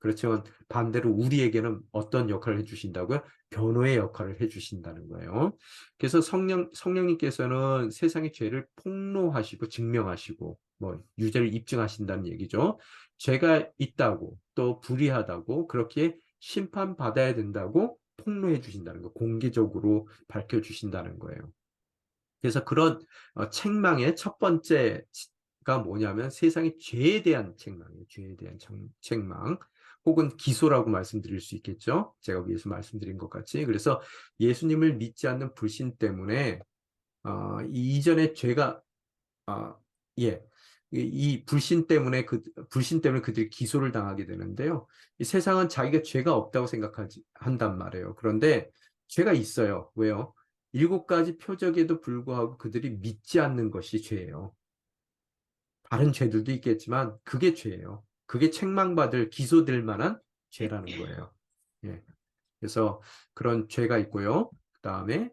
그렇지만 반대로 우리에게는 어떤 역할을 해주신다고요? 변호의 역할을 해주신다는 거예요. 그래서 성령님께서는 세상의 죄를 폭로하시고 증명하시고 유죄를 입증하신다는 얘기죠. 죄가 있다고 또 불의하다고 그렇게 심판받아야 된다고 폭로해 주신다는 거, 공개적으로 밝혀주신다는 거예요. 그래서 그런 책망의 첫 번째가 뭐냐면 세상의 죄에 대한 책망이에요. 죄에 대한 책망. 혹은 기소라고 말씀드릴 수 있겠죠. 제가 위에서 말씀드린 것 같이. 그래서 예수님을 믿지 않는 불신 때문에 이전에 죄가 예. 이 불신 때문에 그들이 기소를 당하게 되는데요. 이 세상은 자기가 죄가 없다고 한단 말이에요. 그런데 죄가 있어요. 왜요? 7가지 표적에도 불구하고 그들이 믿지 않는 것이 죄예요. 다른 죄들도 있겠지만 그게 죄예요. 그게 책망받을 기소될 만한 죄라는 거예요. 예. 그래서 그런 죄가 있고요. 그다음에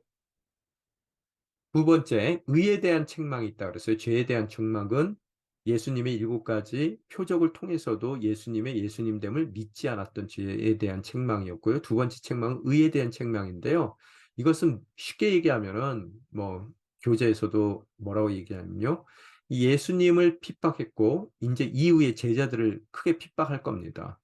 두 번째, 의에 대한 책망이 있다 그랬어요. 죄에 대한 책망은 예수님의 7가지 표적을 통해서도 예수님의 예수님됨을 믿지 않았던 죄에 대한 책망이었고요. 두 번째 책망은 의에 대한 책망인데요. 이것은 쉽게 얘기하면은 교재에서도 뭐라고 얘기하면요. 이 예수님을 핍박했고 이제 이후에 제자들을 크게 핍박할 겁니다.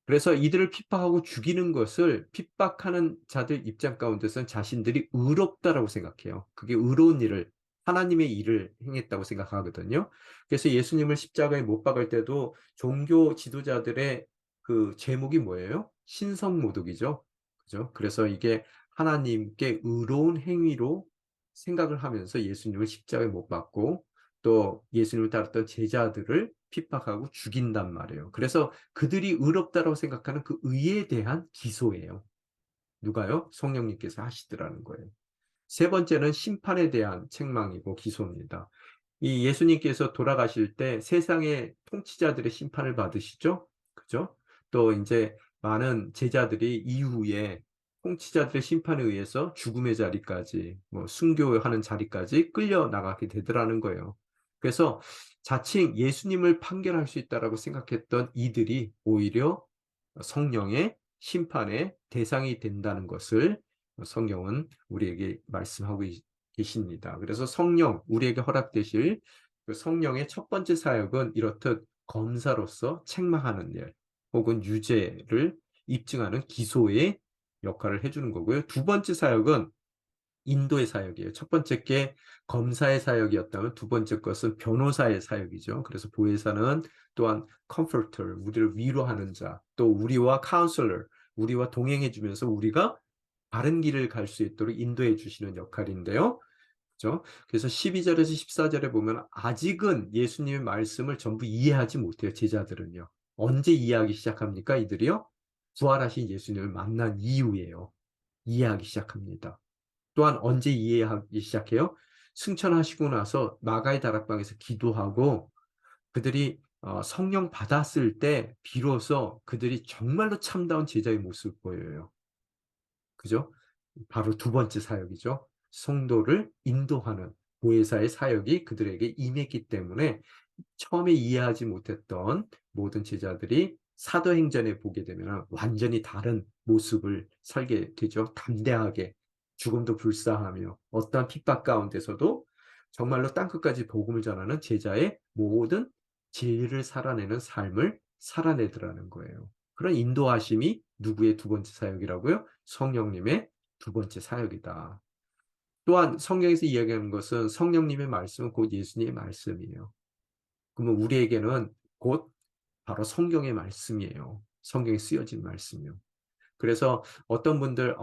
그래서 이들을 핍박하고 죽이는 것을 핍박하는 자들 입장 가운데서는 자신들이 의롭다라고 생각해요. 그게 의로운 일을, 하나님의 일을 행했다고 생각하거든요. 그래서 예수님을 십자가에 못 박을 때도 종교 지도자들의 그 제목이 뭐예요? 신성모독이죠. 그죠? 그래서 이게 하나님께 의로운 행위로 생각을 하면서 예수님을 십자가에 못 박고 또 예수님을 따랐던 제자들을 핍박하고 죽인단 말이에요. 그래서 그들이 의롭다고 생각하는 그 의에 대한 기소예요. 누가요? 성령님께서 하시더라는 거예요. 세 번째는 심판에 대한 책망이고 기소입니다. 이 예수님께서 돌아가실 때 세상의 통치자들의 심판을 받으시죠? 그죠? 또 이제 많은 제자들이 이후에 통치자들의 심판에 의해서 죽음의 자리까지, 순교하는 자리까지 끌려 나가게 되더라는 거예요. 그래서 자칭 예수님을 판결할 수 있다라고 생각했던 이들이 오히려 성령의 심판의 대상이 된다는 것을 성경은 우리에게 말씀하고 계십니다. 그래서 우리에게 허락되실 그 성령의 첫 번째 사역은 이렇듯 검사로서 책망하는 일, 혹은 유죄를 입증하는 기소의 역할을 해주는 거고요. 두 번째 사역은 인도의 사역이에요. 첫 번째 게 검사의 사역이었다면 두 번째 것은 변호사의 사역이죠. 그래서 보혜사는 또한 comforter, 우리를 위로하는 자, 또 우리와 counselor, 우리와 동행해 주면서 우리가 바른 길을 갈 수 있도록 인도해 주시는 역할인데요. 그죠? 그래서 12절에서 14절에 보면 아직은 예수님의 말씀을 전부 이해하지 못해요, 제자들은요. 언제 이해하기 시작합니까? 이들이요? 부활하신 예수님을 만난 이후에요. 이해하기 시작합니다. 또한 언제 이해하기 시작해요? 승천하시고 나서 마가의 다락방에서 기도하고 그들이 성령 받았을 때 비로소 그들이 정말로 참다운 제자의 모습을 보여요. 그죠? 바로 두 번째 사역이죠. 성도를 인도하는 보혜사의 사역이 그들에게 임했기 때문에 처음에 이해하지 못했던 모든 제자들이 사도행전에 보게 되면 완전히 다른 모습을 살게 되죠. 담대하게 죽음도 불사하며 어떠한 핍박 가운데서도 정말로 땅끝까지 복음을 전하는 제자의 모든 진리를 살아내는 삶을 살아내더라는 거예요. 그런 인도하심이 누구의 두 번째 사역이라고요? 성령님의 두 번째 사역이다. 또한 성경에서 이야기하는 것은 성령님의 말씀은 곧 예수님의 말씀이에요. 그러면 우리에게는 곧 바로 성경의 말씀이에요. 성경에 쓰여진 말씀이요. 그래서 어떤 분들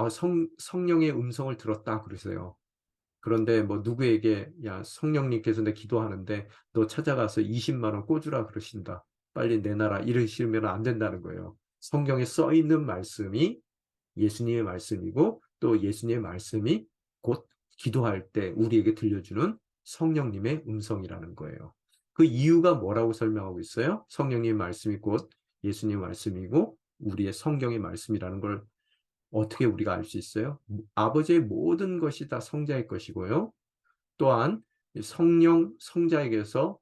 성령의 음성을 들었다 그러세요. 그런데 뭐 누구에게 야 성령님께서 내 기도하는데 너 찾아가서 20만 원 꽂으라 그러신다. 빨리 내놔라 이러시면 안 된다는 거예요. 성경에 써 있는 말씀이 예수님의 말씀이고 또 예수님의 말씀이 곧 기도할 때 우리에게 들려주는 성령님의 음성이라는 거예요. 그 이유가 뭐라고 설명하고 있어요? 성령님의 말씀이 곧 예수님의 말씀이고 우리의 성경의 말씀이라는 걸 어떻게 우리가 알 수 있어요? 아버지의 모든 것이 다 성자의 것이고요. 또한 성자에게서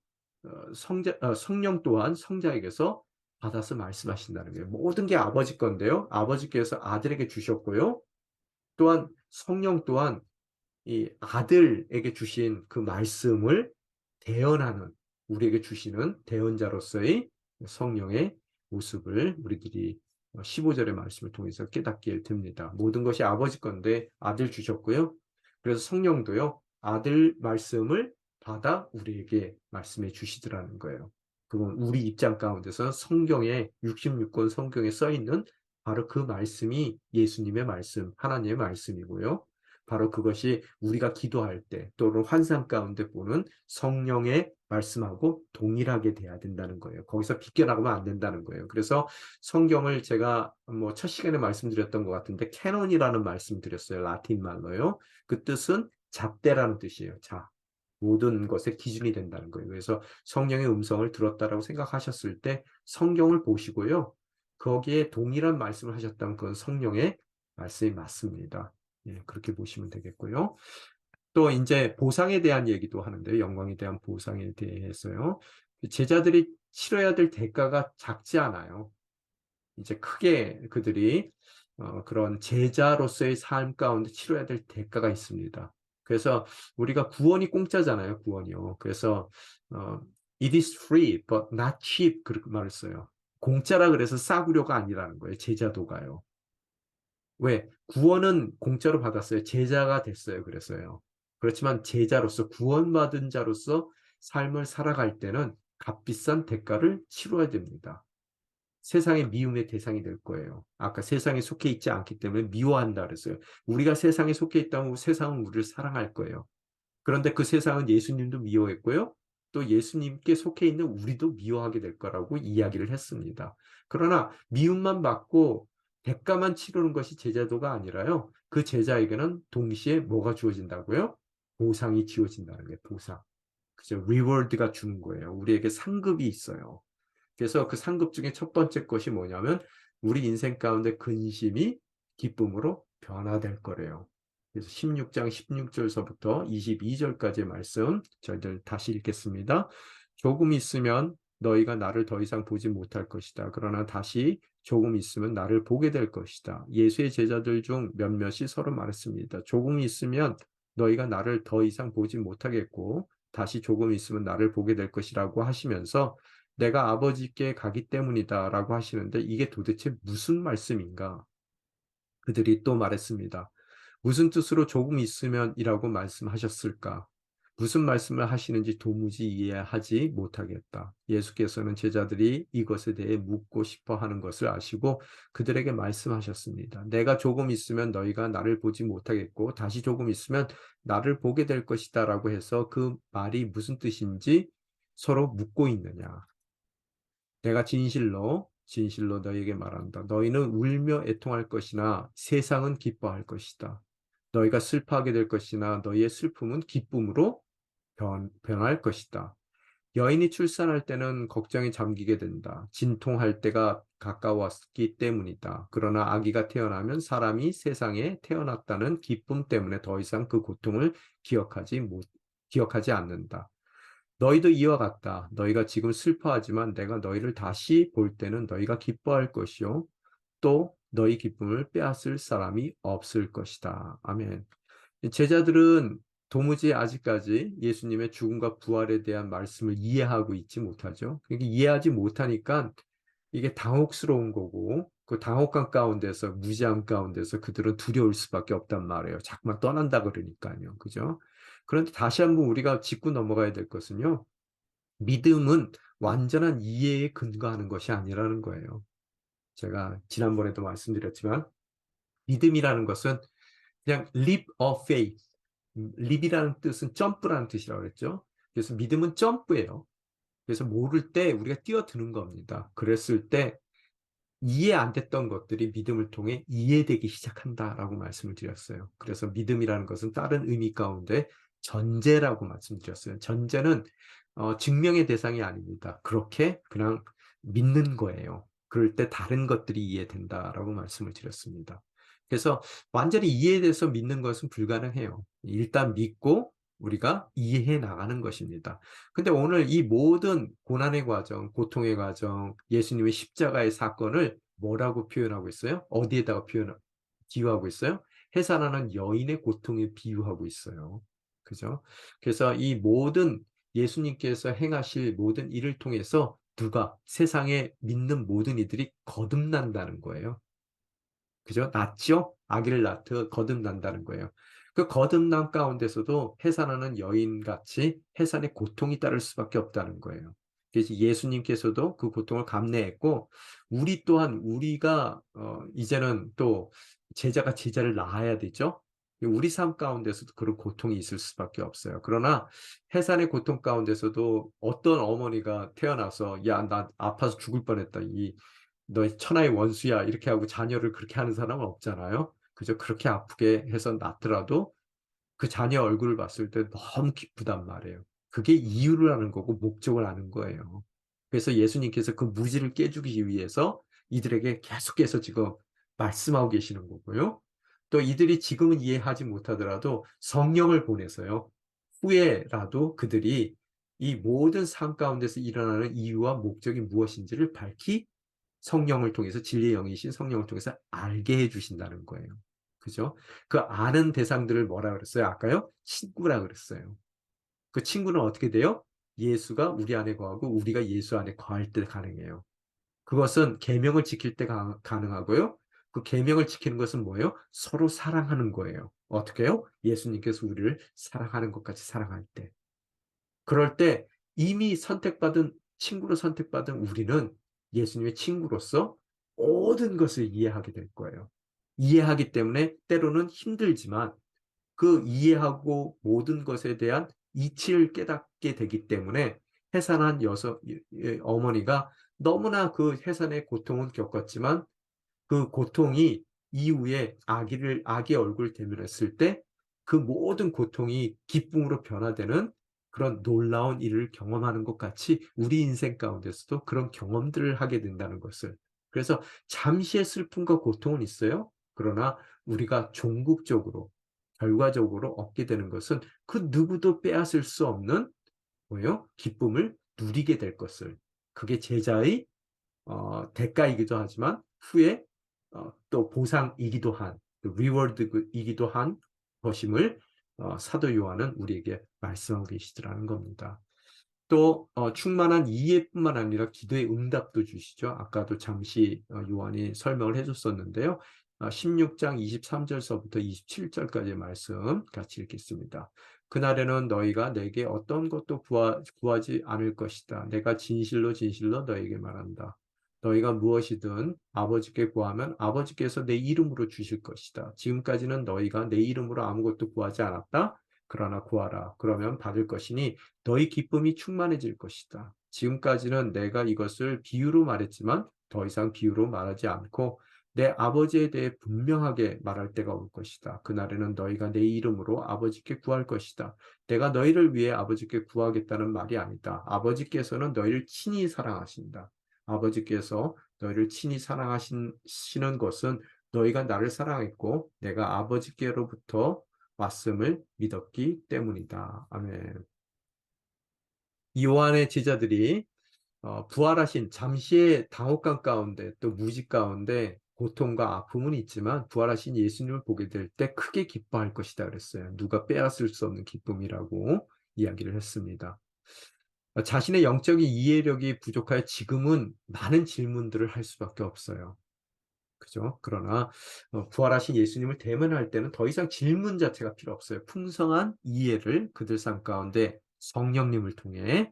성령 또한 성자에게서 받아서 말씀하신다는 거예요. 모든 게 아버지 건데요. 아버지께서 아들에게 주셨고요. 또한 성령 또한 이 아들에게 주신 그 말씀을 대언하는 우리에게 주시는 대언자로서의 성령의 모습을 우리들이 15절의 말씀을 통해서 깨닫게 됩니다. 모든 것이 아버지 건데 아들 주셨고요. 그래서 성령도요. 아들 말씀을 받아 우리에게 말씀해 주시더라는 거예요. 그건 우리 입장 가운데서 성경에 66권 성경에 써 있는 바로 그 말씀이 예수님의 말씀, 하나님의 말씀이고요. 바로 그것이 우리가 기도할 때 또는 환상 가운데 보는 성령의 말씀하고 동일하게 돼야 된다는 거예요. 거기서 비껴나가면 안 된다는 거예요. 그래서 성경을 제가 뭐 첫 시간에 말씀드렸던 것 같은데 캐논이라는 말씀 드렸어요. 라틴 말로요. 그 뜻은 잣대라는 뜻이에요. 자, 모든 것의 기준이 된다는 거예요. 그래서 성령의 음성을 들었다라고 생각하셨을 때 성경을 보시고요. 거기에 동일한 말씀을 하셨다면 그건 성령의 말씀이 맞습니다. 예, 그렇게 보시면 되겠고요. 또 이제 보상에 대한 얘기도 하는데요. 영광에 대한 보상에 대해서요. 제자들이 치러야 될 대가가 작지 않아요. 이제 크게 그들이 그런 제자로서의 삶 가운데 치러야 될 대가가 있습니다. 그래서 우리가 구원이 공짜잖아요. 구원이요. 그래서 어, it is free but not cheap 그렇게 말을 써요. 공짜라 그래서 싸구려가 아니라는 거예요. 제자도가요. 왜? 구원은 공짜로 받았어요. 제자가 됐어요. 그래서요. 그렇지만 제자로서 구원받은 자로서 삶을 살아갈 때는 값비싼 대가를 치러야 됩니다. 세상의 미움의 대상이 될 거예요. 아까 세상에 속해 있지 않기 때문에 미워한다 그랬어요. 우리가 세상에 속해 있다면 세상은 우리를 사랑할 거예요. 그런데 그 세상은 예수님도 미워했고요. 또 예수님께 속해 있는 우리도 미워하게 될 거라고 이야기를 했습니다. 그러나 미움만 받고 대가만 치르는 것이 제자도가 아니라요. 그 제자에게는 동시에 뭐가 주어진다고요? 보상이 지어진다는 거예요. 보상. 그죠? 리워드가 주는 거예요. 우리에게 상급이 있어요. 그래서 그 상급 중에 첫 번째 것이 뭐냐면 우리 인생 가운데 근심이 기쁨으로 변화될 거래요. 그래서 16장 16절서부터 22절까지의 말씀 저희들 다시 읽겠습니다. 조금 있으면 너희가 나를 더 이상 보지 못할 것이다. 그러나 다시 조금 있으면 나를 보게 될 것이다. 예수의 제자들 중 몇몇이 서로 말했습니다. 조금 있으면 너희가 나를 더 이상 보지 못하겠고 다시 조금 있으면 나를 보게 될 것이라고 하시면서 내가 아버지께 가기 때문이다 라고 하시는데 이게 도대체 무슨 말씀인가? 그들이 또 말했습니다. 무슨 뜻으로 조금 있으면 이라고 말씀하셨을까? 무슨 말씀을 하시는지 도무지 이해하지 못하겠다. 예수께서는 제자들이 이것에 대해 묻고 싶어 하는 것을 아시고 그들에게 말씀하셨습니다. 내가 조금 있으면 너희가 나를 보지 못하겠고 다시 조금 있으면 나를 보게 될 것이다 라고 해서 그 말이 무슨 뜻인지 서로 묻고 있느냐. 내가 진실로 진실로 너희에게 말한다. 너희는 울며 애통할 것이나 세상은 기뻐할 것이다. 너희가 슬퍼하게 될 것이나 너희의 슬픔은 기쁨으로 변할 것이다. 여인이 출산할 때는 걱정이 잠기게 된다. 진통할 때가 가까웠기 때문이다. 그러나 아기가 태어나면 사람이 세상에 태어났다는 기쁨 때문에 더 이상 그 고통을 기억하지 않는다. 너희도 이와 같다. 너희가 지금 슬퍼하지만 내가 너희를 다시 볼 때는 너희가 기뻐할 것이요. 또 너희 기쁨을 빼앗을 사람이 없을 것이다. 아멘. 제자들은 도무지 아직까지 예수님의 죽음과 부활에 대한 말씀을 이해하고 있지 못하죠. 그러니까 이해하지 못하니까 이게 당혹스러운 거고 그 당혹감 가운데서 무지함 가운데서 그들은 두려울 수밖에 없단 말이에요. 자꾸만 떠난다 그러니까요. 그죠? 그런데 다시 한번 우리가 짚고 넘어가야 될 것은요. 믿음은 완전한 이해에 근거하는 것이 아니라는 거예요. 제가 지난번에도 말씀드렸지만 믿음이라는 것은 그냥 leap of faith, leap이라는 뜻은 점프라는 뜻이라고 그랬죠. 그래서 믿음은 점프예요. 그래서 모를 때 우리가 뛰어드는 겁니다. 그랬을 때 이해 안 됐던 것들이 믿음을 통해 이해되기 시작한다라고 말씀을 드렸어요. 그래서 믿음이라는 것은 다른 의미 가운데 전제라고 말씀드렸어요. 전제는 증명의 대상이 아닙니다. 그렇게 그냥 믿는 거예요. 그럴 때 다른 것들이 이해된다라고 말씀을 드렸습니다. 그래서 완전히 이해돼서 믿는 것은 불가능해요. 일단 믿고 우리가 이해해 나가는 것입니다. 근데 오늘 이 모든 고난의 과정, 고통의 과정, 예수님의 십자가의 사건을 뭐라고 표현하고 있어요? 어디에다가 비유하고 있어요? 해산하는 여인의 고통에 비유하고 있어요. 그죠? 그래서 이 모든 예수님께서 행하실 모든 일을 통해서 누가 세상에 믿는 모든 이들이 거듭난다는 거예요. 그죠? 낳죠? 아기를 낳듯 거듭난다는 거예요. 그 거듭남 가운데서도 해산하는 여인같이 해산의 고통이 따를 수밖에 없다는 거예요. 그래서 예수님께서도 그 고통을 감내했고 우리 또한 우리가 이제는 또 제자가 제자를 낳아야 되죠. 우리 삶 가운데서도 그런 고통이 있을 수밖에 없어요. 그러나 해산의 고통 가운데서도 어떤 어머니가 태어나서 야, 나 아파서 죽을 뻔했다. 너희 천하의 원수야 이렇게 하고 자녀를 그렇게 하는 사람은 없잖아요. 그저 그렇게 아프게 해서 낳더라도 그 자녀 얼굴을 봤을 때 너무 기쁘단 말이에요. 그게 이유를 아는 거고 목적을 아는 거예요. 그래서 예수님께서 그 무지를 깨주기 위해서 이들에게 계속해서 지금 말씀하고 계시는 거고요. 또 이들이 지금은 이해하지 못하더라도 성령을 보내서요. 후에라도 그들이 이 모든 삶 가운데서 일어나는 이유와 목적이 무엇인지를 밝히 성령을 통해서 진리의 영이신 성령을 통해서 알게 해주신다는 거예요. 그죠? 그 아는 대상들을 뭐라 그랬어요? 아까요? 친구라 그랬어요. 그 친구는 어떻게 돼요? 예수가 우리 안에 거하고 우리가 예수 안에 거할 때 가능해요. 그것은 계명을 지킬 때 가능하고요. 그 계명을 지키는 것은 뭐예요? 서로 사랑하는 거예요. 어떻게 해요? 예수님께서 우리를 사랑하는 것 같이 사랑할 때. 그럴 때 이미 선택받은 친구로 선택받은 우리는 예수님의 친구로서 모든 것을 이해하게 될 거예요. 이해하기 때문에 때로는 힘들지만 그 이해하고 모든 것에 대한 이치를 깨닫게 되기 때문에 해산한 어머니가 너무나 그 해산의 고통은 겪었지만 그 고통이 이후에 아기 얼굴 대면했을 때 그 모든 고통이 기쁨으로 변화되는 그런 놀라운 일을 경험하는 것 같이 우리 인생 가운데서도 그런 경험들을 하게 된다는 것을. 그래서 잠시의 슬픔과 고통은 있어요. 그러나 우리가 종국적으로 결과적으로 얻게 되는 것은 그 누구도 빼앗을 수 없는 뭐예요? 기쁨을 누리게 될 것을. 그게 제자의 대가이기도 하지만 후에 또 보상이기도 한, 리워드이기도 한 것임을 사도 요한은 우리에게 말씀하고 계시더라는 겁니다. 또 충만한 이해뿐만 아니라 기도의 응답도 주시죠. 아까도 잠시 요한이 설명을 해줬었는데요. 16장 23절서부터 27절까지의 말씀 같이 읽겠습니다. 그날에는 너희가 내게 어떤 것도 구하지 않을 것이다. 내가 진실로 진실로 너희에게 말한다. 너희가 무엇이든 아버지께 구하면 아버지께서 내 이름으로 주실 것이다. 지금까지는 너희가 내 이름으로 아무것도 구하지 않았다. 그러나 구하라. 그러면 받을 것이니 너희 기쁨이 충만해질 것이다. 지금까지는 내가 이것을 비유로 말했지만 더 이상 비유로 말하지 않고 내 아버지에 대해 분명하게 말할 때가 올 것이다. 그날에는 너희가 내 이름으로 아버지께 구할 것이다. 내가 너희를 위해 아버지께 구하겠다는 말이 아니다. 아버지께서는 너희를 친히 사랑하신다. 아버지께서 너희를 친히 사랑하시는 것은 너희가 나를 사랑했고 내가 아버지께로부터 왔음을 믿었기 때문이다. 아멘. 요한의 제자들이 부활하신 잠시의 당혹감 가운데 또 무지 가운데 고통과 아픔은 있지만 부활하신 예수님을 보게 될 때 크게 기뻐할 것이다 그랬어요. 누가 빼앗을 수 없는 기쁨이라고 이야기를 했습니다. 자신의 영적인 이해력이 부족하여 지금은 많은 질문들을 할 수밖에 없어요. 그죠? 그러나 부활하신 예수님을 대면할 때는 더 이상 질문 자체가 필요 없어요. 풍성한 이해를 그들 삶 가운데 성령님을 통해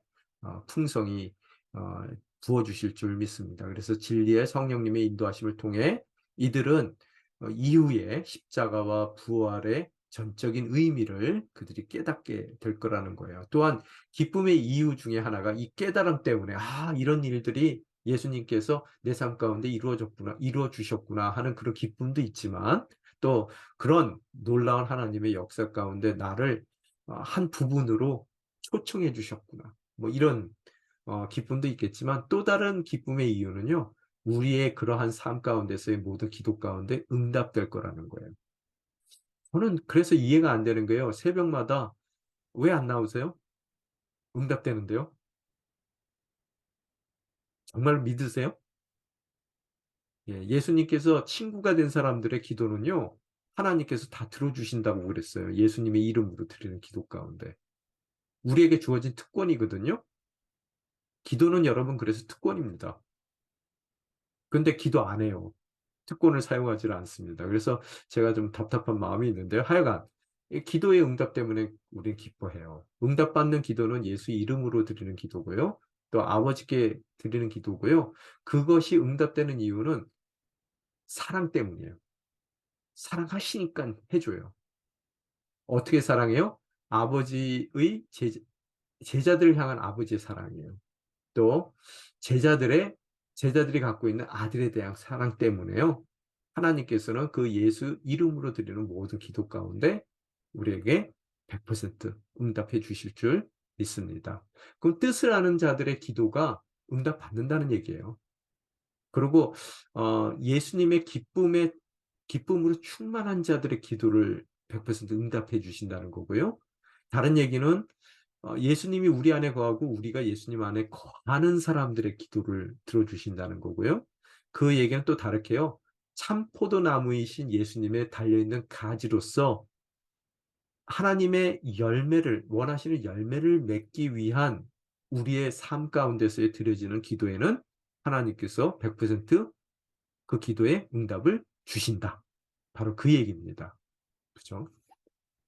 풍성히 어, 부어주실 줄 믿습니다. 그래서 진리의 성령님의 인도하심을 통해 이들은 이후에 십자가와 부활의 전적인 의미를 그들이 깨닫게 될 거라는 거예요. 또한 기쁨의 이유 중에 하나가 이 깨달음 때문에 이런 일들이 예수님께서 내 삶 가운데 이루어 주셨구나 하는 그런 기쁨도 있지만 또 그런 놀라운 하나님의 역사 가운데 나를 한 부분으로 초청해 주셨구나. 뭐 이런 기쁨도 있겠지만 또 다른 기쁨의 이유는요. 우리의 그러한 삶 가운데서의 모든 기도 가운데 응답될 거라는 거예요. 저는 그래서 이해가 안 되는 거예요. 새벽마다 왜 안 나오세요? 응답되는데요. 정말 믿으세요? 예수님께서 친구가 된 사람들의 기도는요, 하나님께서 다 들어주신다고 그랬어요. 예수님의 이름으로 드리는 기도 가운데. 우리에게 주어진 특권이거든요. 기도는 여러분 그래서 특권입니다. 근데 기도 안 해요. 특권을 사용하지 않습니다. 그래서 제가 좀 답답한 마음이 있는데요. 하여간 이 기도의 응답 때문에 우리는 기뻐해요. 응답받는 기도는 예수 이름으로 드리는 기도고요. 또 아버지께 드리는 기도고요. 그것이 응답되는 이유는 사랑 때문이에요. 사랑하시니까 해줘요. 어떻게 사랑해요? 아버지의 제자들을 향한 아버지의 사랑이에요. 또 제자들이 갖고 있는 아들에 대한 사랑 때문에요. 하나님께서는 그 예수 이름으로 드리는 모든 기도 가운데 우리에게 100% 응답해 주실 줄 믿습니다. 그럼 뜻을 아는 자들의 기도가 응답받는다는 얘기예요. 그리고 예수님의 기쁨으로 충만한 자들의 기도를 100% 응답해 주신다는 거고요. 다른 얘기는 예수님이 우리 안에 거하고 우리가 예수님 안에 거하는 사람들의 기도를 들어주신다는 거고요. 그 얘기는 또 다르게요. 참 포도나무이신 예수님의 달려있는 가지로서 하나님의 원하시는 열매를 맺기 위한 우리의 삶 가운데서 드려지는 기도에는 하나님께서 100%그 기도에 응답을 주신다. 바로 그 얘기입니다. 그죠?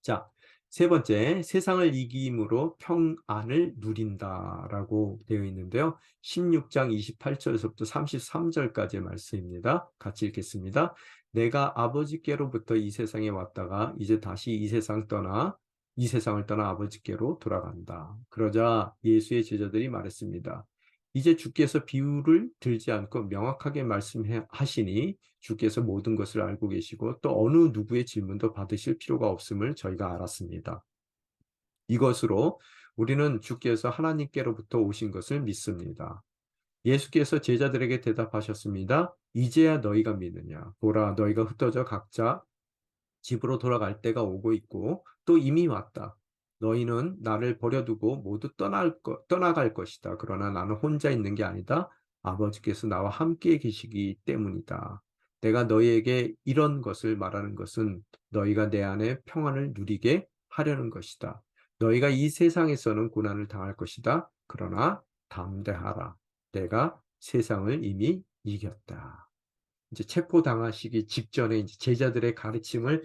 자, 세 번째, 세상을 이김으로 평안을 누린다라고 되어 있는데요. 16장 28절에서부터 33절까지의 말씀입니다. 같이 읽겠습니다. 내가 아버지께로부터 이 세상에 왔다가 이제 다시 이 세상을 떠나 아버지께로 돌아간다. 그러자 예수의 제자들이 말했습니다. 이제 주께서 비유를 들지 않고 명확하게 말씀하시니 주께서 모든 것을 알고 계시고 또 어느 누구의 질문도 받으실 필요가 없음을 저희가 알았습니다. 이것으로 우리는 주께서 하나님께로부터 오신 것을 믿습니다. 예수께서 제자들에게 대답하셨습니다. 이제야 너희가 믿느냐? 보라, 너희가 흩어져 각자 집으로 돌아갈 때가 오고 있고 또 이미 왔다. 너희는 나를 버려두고 모두 떠나갈 것이다. 그러나 나는 혼자 있는 게 아니다. 아버지께서 나와 함께 계시기 때문이다. 내가 너희에게 이런 것을 말하는 것은 너희가 내 안에 평안을 누리게 하려는 것이다. 너희가 이 세상에서는 고난을 당할 것이다. 그러나 담대하라. 내가 세상을 이미 이겼다. 이제 체포당하시기 직전에 이제 제자들의 가르침을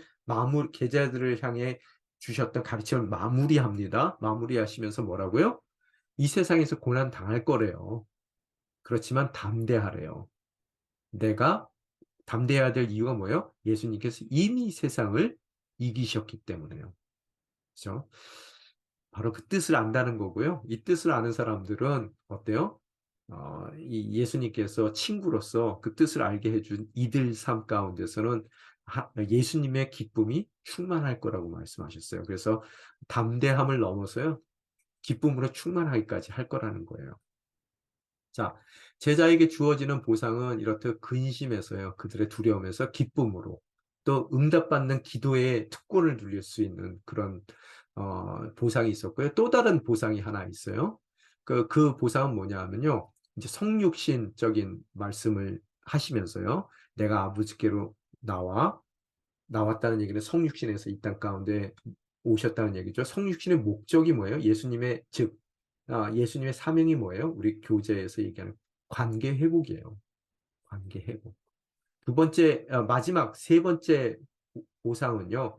제자들을 향해 주셨던 가르침을 마무리합니다. 마무리하시면서 뭐라고요? 이 세상에서 고난 당할 거래요. 그렇지만 담대하래요. 내가 담대해야 될 이유가 뭐예요? 예수님께서 이미 세상을 이기셨기 때문에요. 그죠? 바로 그 뜻을 안다는 거고요. 이 뜻을 아는 사람들은 어때요? 이 예수님께서 친구로서 그 뜻을 알게 해준 이들 삶 가운데서는 예수님의 기쁨이 충만할 거라고 말씀하셨어요. 그래서 담대함을 넘어서요, 기쁨으로 충만하기까지 할 거라는 거예요. 자, 제자에게 주어지는 보상은 이렇듯 근심에서요, 그들의 두려움에서 기쁨으로, 또 응답받는 기도의 특권을 누릴 수 있는 그런 보상이 있었고요. 또 다른 보상이 하나 있어요. 그 보상은 뭐냐 하면요, 이제 성육신적인 말씀을 하시면서요, 내가 아버지께로 나왔다는 얘기는 성육신에서 이 땅 가운데 오셨다는 얘기죠. 성육신의 목적이 뭐예요? 예수님의, 즉 예수님의 사명이 뭐예요? 우리 교재에서 얘기하는 관계 회복이에요. 관계 회복. 두 번째, 마지막 세 번째 보상은요,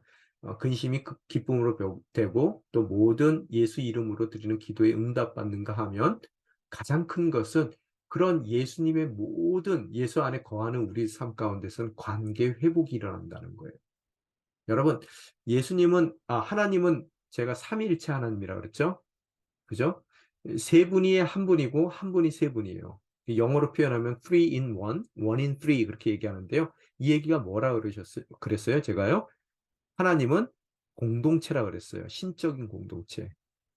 근심이 기쁨으로 되고 또 모든 예수 이름으로 드리는 기도에 응답받는가 하면, 가장 큰 것은 그런 예수님의 모든 예수 안에 거하는 우리 삶 가운데서는 관계 회복이 일어난다는 거예요. 여러분, 하나님은 제가 삼위일체 하나님이라고 그랬죠? 그죠? 세 분이 한 분이고 한 분이 세 분이에요. 영어로 표현하면 three in one, one in three 그렇게 얘기하는데요. 이 얘기가 뭐라 그랬어요? 제가요. 하나님은 공동체라 그랬어요. 신적인 공동체.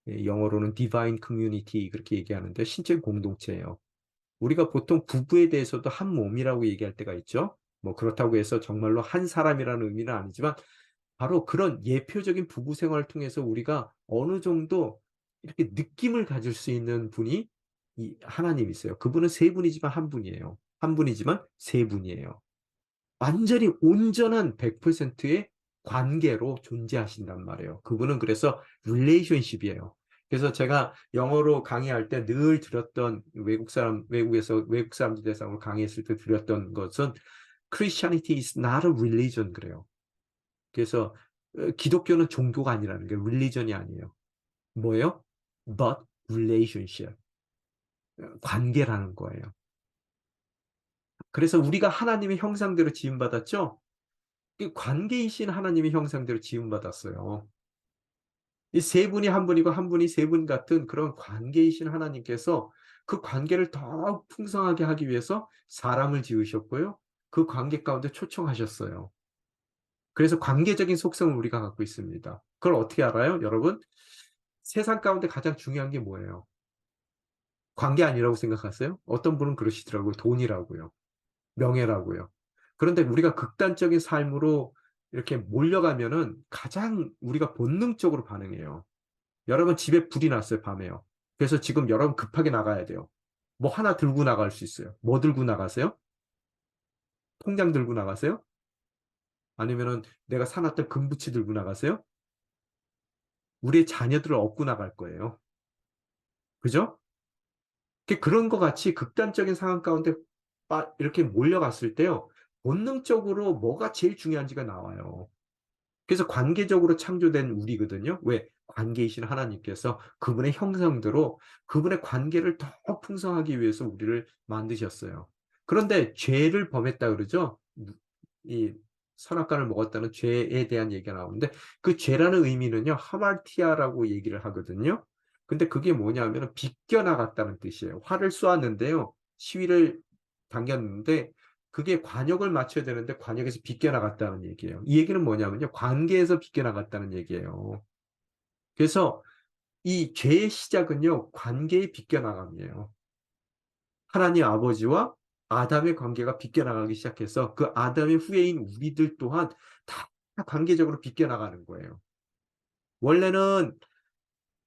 영어로는 divine community 그렇게 얘기하는데 신적인 공동체예요. 우리가 보통 부부에 대해서도 한 몸이라고 얘기할 때가 있죠. 뭐 그렇다고 해서 정말로 한 사람이라는 의미는 아니지만, 바로 그런 예표적인 부부 생활을 통해서 우리가 어느 정도 이렇게 느낌을 가질 수 있는 분이 이 하나님이세요. 그분은 세 분이지만 한 분이에요. 한 분이지만 세 분이에요. 완전히 온전한 100%의 관계로 존재하신단 말이에요. 그분은 그래서 릴레이션십이에요. 그래서 제가 영어로 강의할 때 늘 들었던, 외국 사람들 대상으로 강의했을 때 들었던 것은 Christianity is not a religion 그래요. 그래서 기독교는 종교가 아니라는 게, 릴리전이 아니에요. 뭐예요? But relationship. 관계라는 거예요. 그래서 우리가 하나님의 형상대로 지음받았죠? 관계이신 하나님의 형상대로 지음받았어요. 이 세 분이 한 분이고 한 분이 세 분 같은 그런 관계이신 하나님께서 그 관계를 더 풍성하게 하기 위해서 사람을 지으셨고요. 그 관계 가운데 초청하셨어요. 그래서 관계적인 속성을 우리가 갖고 있습니다. 그걸 어떻게 알아요? 여러분, 세상 가운데 가장 중요한 게 뭐예요? 관계 아니라고 생각하세요? 어떤 분은 그러시더라고요. 돈이라고요. 명예라고요. 그런데 우리가 극단적인 삶으로 이렇게 몰려가면은 가장 우리가 본능적으로 반응해요. 여러분, 집에 불이 났어요, 밤에요. 그래서 지금 여러분 급하게 나가야 돼요. 뭐 하나 들고 나갈 수 있어요. 뭐 들고 나가세요? 통장 들고 나가세요? 아니면은 내가 사놨던 금부치 들고 나가세요? 우리의 자녀들을 업고 나갈 거예요. 그죠? 그런 것 같이 극단적인 상황 가운데 이렇게 몰려갔을 때요, 본능적으로 뭐가 제일 중요한지가 나와요. 그래서 관계적으로 창조된 우리거든요. 왜? 관계이신 하나님께서 그분의 형상대로 그분의 관계를 더 풍성하기 위해서 우리를 만드셨어요. 그런데 죄를 범했다 그러죠? 이 선악과를 먹었다는 죄에 대한 얘기가 나오는데, 그 죄라는 의미는요, 하말티아라고 얘기를 하거든요. 근데 그게 뭐냐면 빗겨나갔다는 뜻이에요. 활을 쏘았는데요, 시위를 당겼는데 그게 관역을 맞춰야 되는데 관역에서 빗겨나갔다는 얘기예요. 이 얘기는 뭐냐면요, 관계에서 빗겨나갔다는 얘기예요. 그래서 이 죄의 시작은요, 관계의 빗겨나감이에요. 하나님 아버지와 아담의 관계가 빗겨나가기 시작해서 그 아담의 후예인 우리들 또한 다 관계적으로 빗겨나가는 거예요. 원래는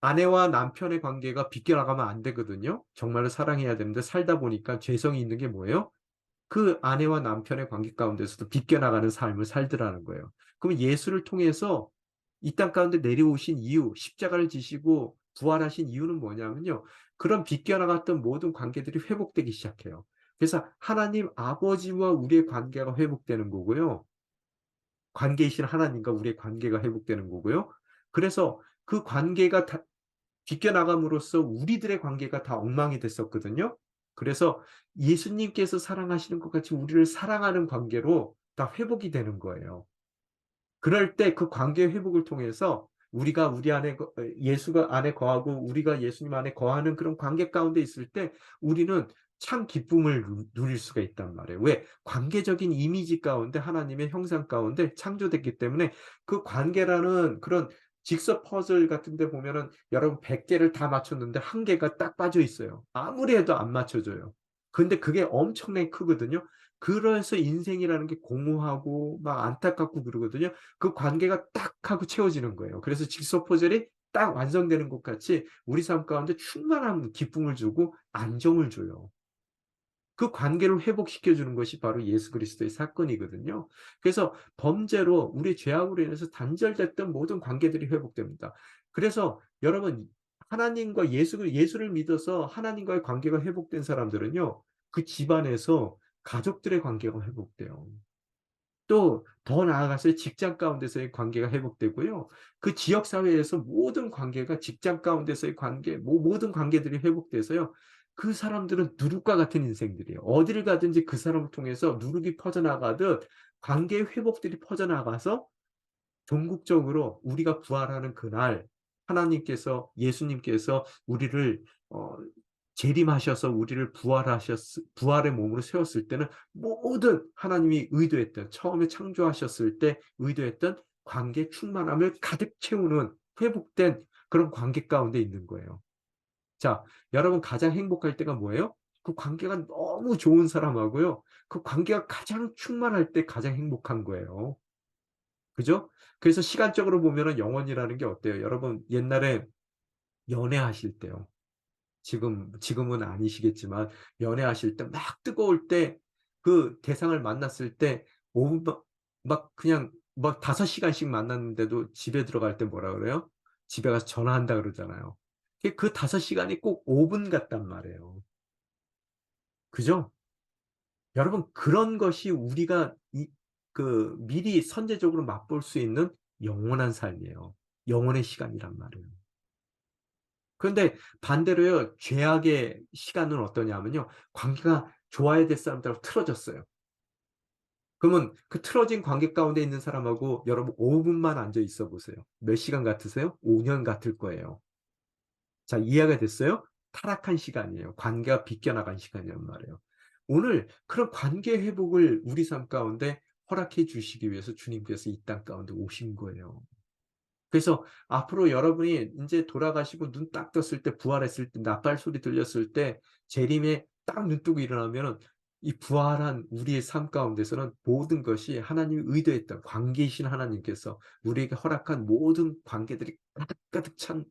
아내와 남편의 관계가 빗겨나가면 안 되거든요. 정말로 사랑해야 되는데, 살다 보니까 죄성이 있는 게 뭐예요? 그 아내와 남편의 관계 가운데서도 빗겨나가는 삶을 살더라는 거예요. 그럼 예수를 통해서 이 땅 가운데 내려오신 이유, 십자가를 지시고 부활하신 이유는 뭐냐면요, 그런 빗겨나갔던 모든 관계들이 회복되기 시작해요. 그래서 하나님 아버지와 우리의 관계가 회복되는 거고요. 관계이신 하나님과 우리의 관계가 회복되는 거고요. 그래서 그 관계가 다 비껴나감으로써 우리들의 관계가 다 엉망이 됐었거든요. 그래서 예수님께서 사랑하시는 것 같이 우리를 사랑하는 관계로 다 회복이 되는 거예요. 그럴 때 그 관계 회복을 통해서 우리가 우리 안에 예수가 안에 거하고 우리가 예수님 안에 거하는 그런 관계 가운데 있을 때 우리는 참 기쁨을 누릴 수가 있단 말이에요. 왜? 관계적인 이미지 가운데 하나님의 형상 가운데 창조됐기 때문에 그 관계라는 그런 직접 퍼즐 같은 데 보면은 여러분 100 개를 다 맞췄는데 1 개가 딱 빠져 있어요. 아무리 해도 안 맞춰져요. 근데 그게 엄청나게 크거든요. 그래서 인생이라는 게 공허하고 막 안타깝고 그러거든요. 그 관계가 딱 하고 채워지는 거예요. 그래서 직소 퍼즐이 딱 완성되는 것 같이 우리 삶 가운데 충만한 기쁨을 주고 안정을 줘요. 그 관계를 회복시켜 주는 것이 바로 예수 그리스도의 사건이거든요. 그래서 범죄로 우리 죄악으로 인해서 단절됐던 모든 관계들이 회복됩니다. 그래서 여러분 하나님과 예수를 믿어서 하나님과의 관계가 회복된 사람들은요. 그 집안에서 가족들의 관계가 회복돼요. 또 더 나아가서 직장 가운데서의 관계가 회복되고요. 그 지역 사회에서 모든 관계가 직장 가운데서의 관계 모든 관계들이 회복돼서요. 그 사람들은 누룩과 같은 인생들이에요. 어디를 가든지 그 사람을 통해서 누룩이 퍼져나가듯 관계의 회복들이 퍼져나가서 종국적으로 우리가 부활하는 그날 하나님께서 예수님께서 우리를 재림하셔서 우리를 부활의 몸으로 세웠을 때는 모든 하나님이 의도했던 처음에 창조하셨을 때 의도했던 관계 충만함을 가득 채우는 회복된 그런 관계 가운데 있는 거예요. 자, 여러분 가장 행복할 때가 뭐예요? 그 관계가 너무 좋은 사람하고요. 그 관계가 가장 충만할 때 가장 행복한 거예요. 그죠? 그래서 시간적으로 보면은 영원이라는 게 어때요? 여러분 옛날에 연애하실 때요. 지금은 아니시겠지만 연애하실 때 막 뜨거울 때 그 대상을 만났을 때 5 분 막 그냥 막 5 시간씩 만났는데도 집에 들어갈 때 뭐라 그래요? 집에 가서 전화한다 그러잖아요. 그 5 시간이 꼭 5분 같단 말이에요. 그죠? 여러분 그런 것이 우리가 미리 선제적으로 맛볼 수 있는 영원한 삶이에요. 영원의 시간이란 말이에요. 그런데 반대로요. 죄악의 시간은 어떠냐면요. 관계가 좋아야 될 사람들하고 틀어졌어요. 그러면 그 틀어진 관계 가운데 있는 사람하고 여러분 5 분만 앉아 있어 보세요. 몇 시간 같으세요? 5년 같을 거예요. 자 이해가 됐어요? 타락한 시간이에요. 관계가 비껴나간 시간이란 말이에요. 오늘 그런 관계 회복을 우리 삶 가운데 허락해 주시기 위해서 주님께서 이 땅 가운데 오신 거예요. 그래서 앞으로 여러분이 인제 돌아가시고 눈 딱 떴을 때 부활했을 때 나팔 소리 들렸을 때 재림에 딱 눈 뜨고 일어나면은 이 부활한 우리의 삶 가운데서는 모든 것이 하나님이 의도했던 관계이신 하나님께서 우리에게 허락한 모든 관계들이 가득가득 찬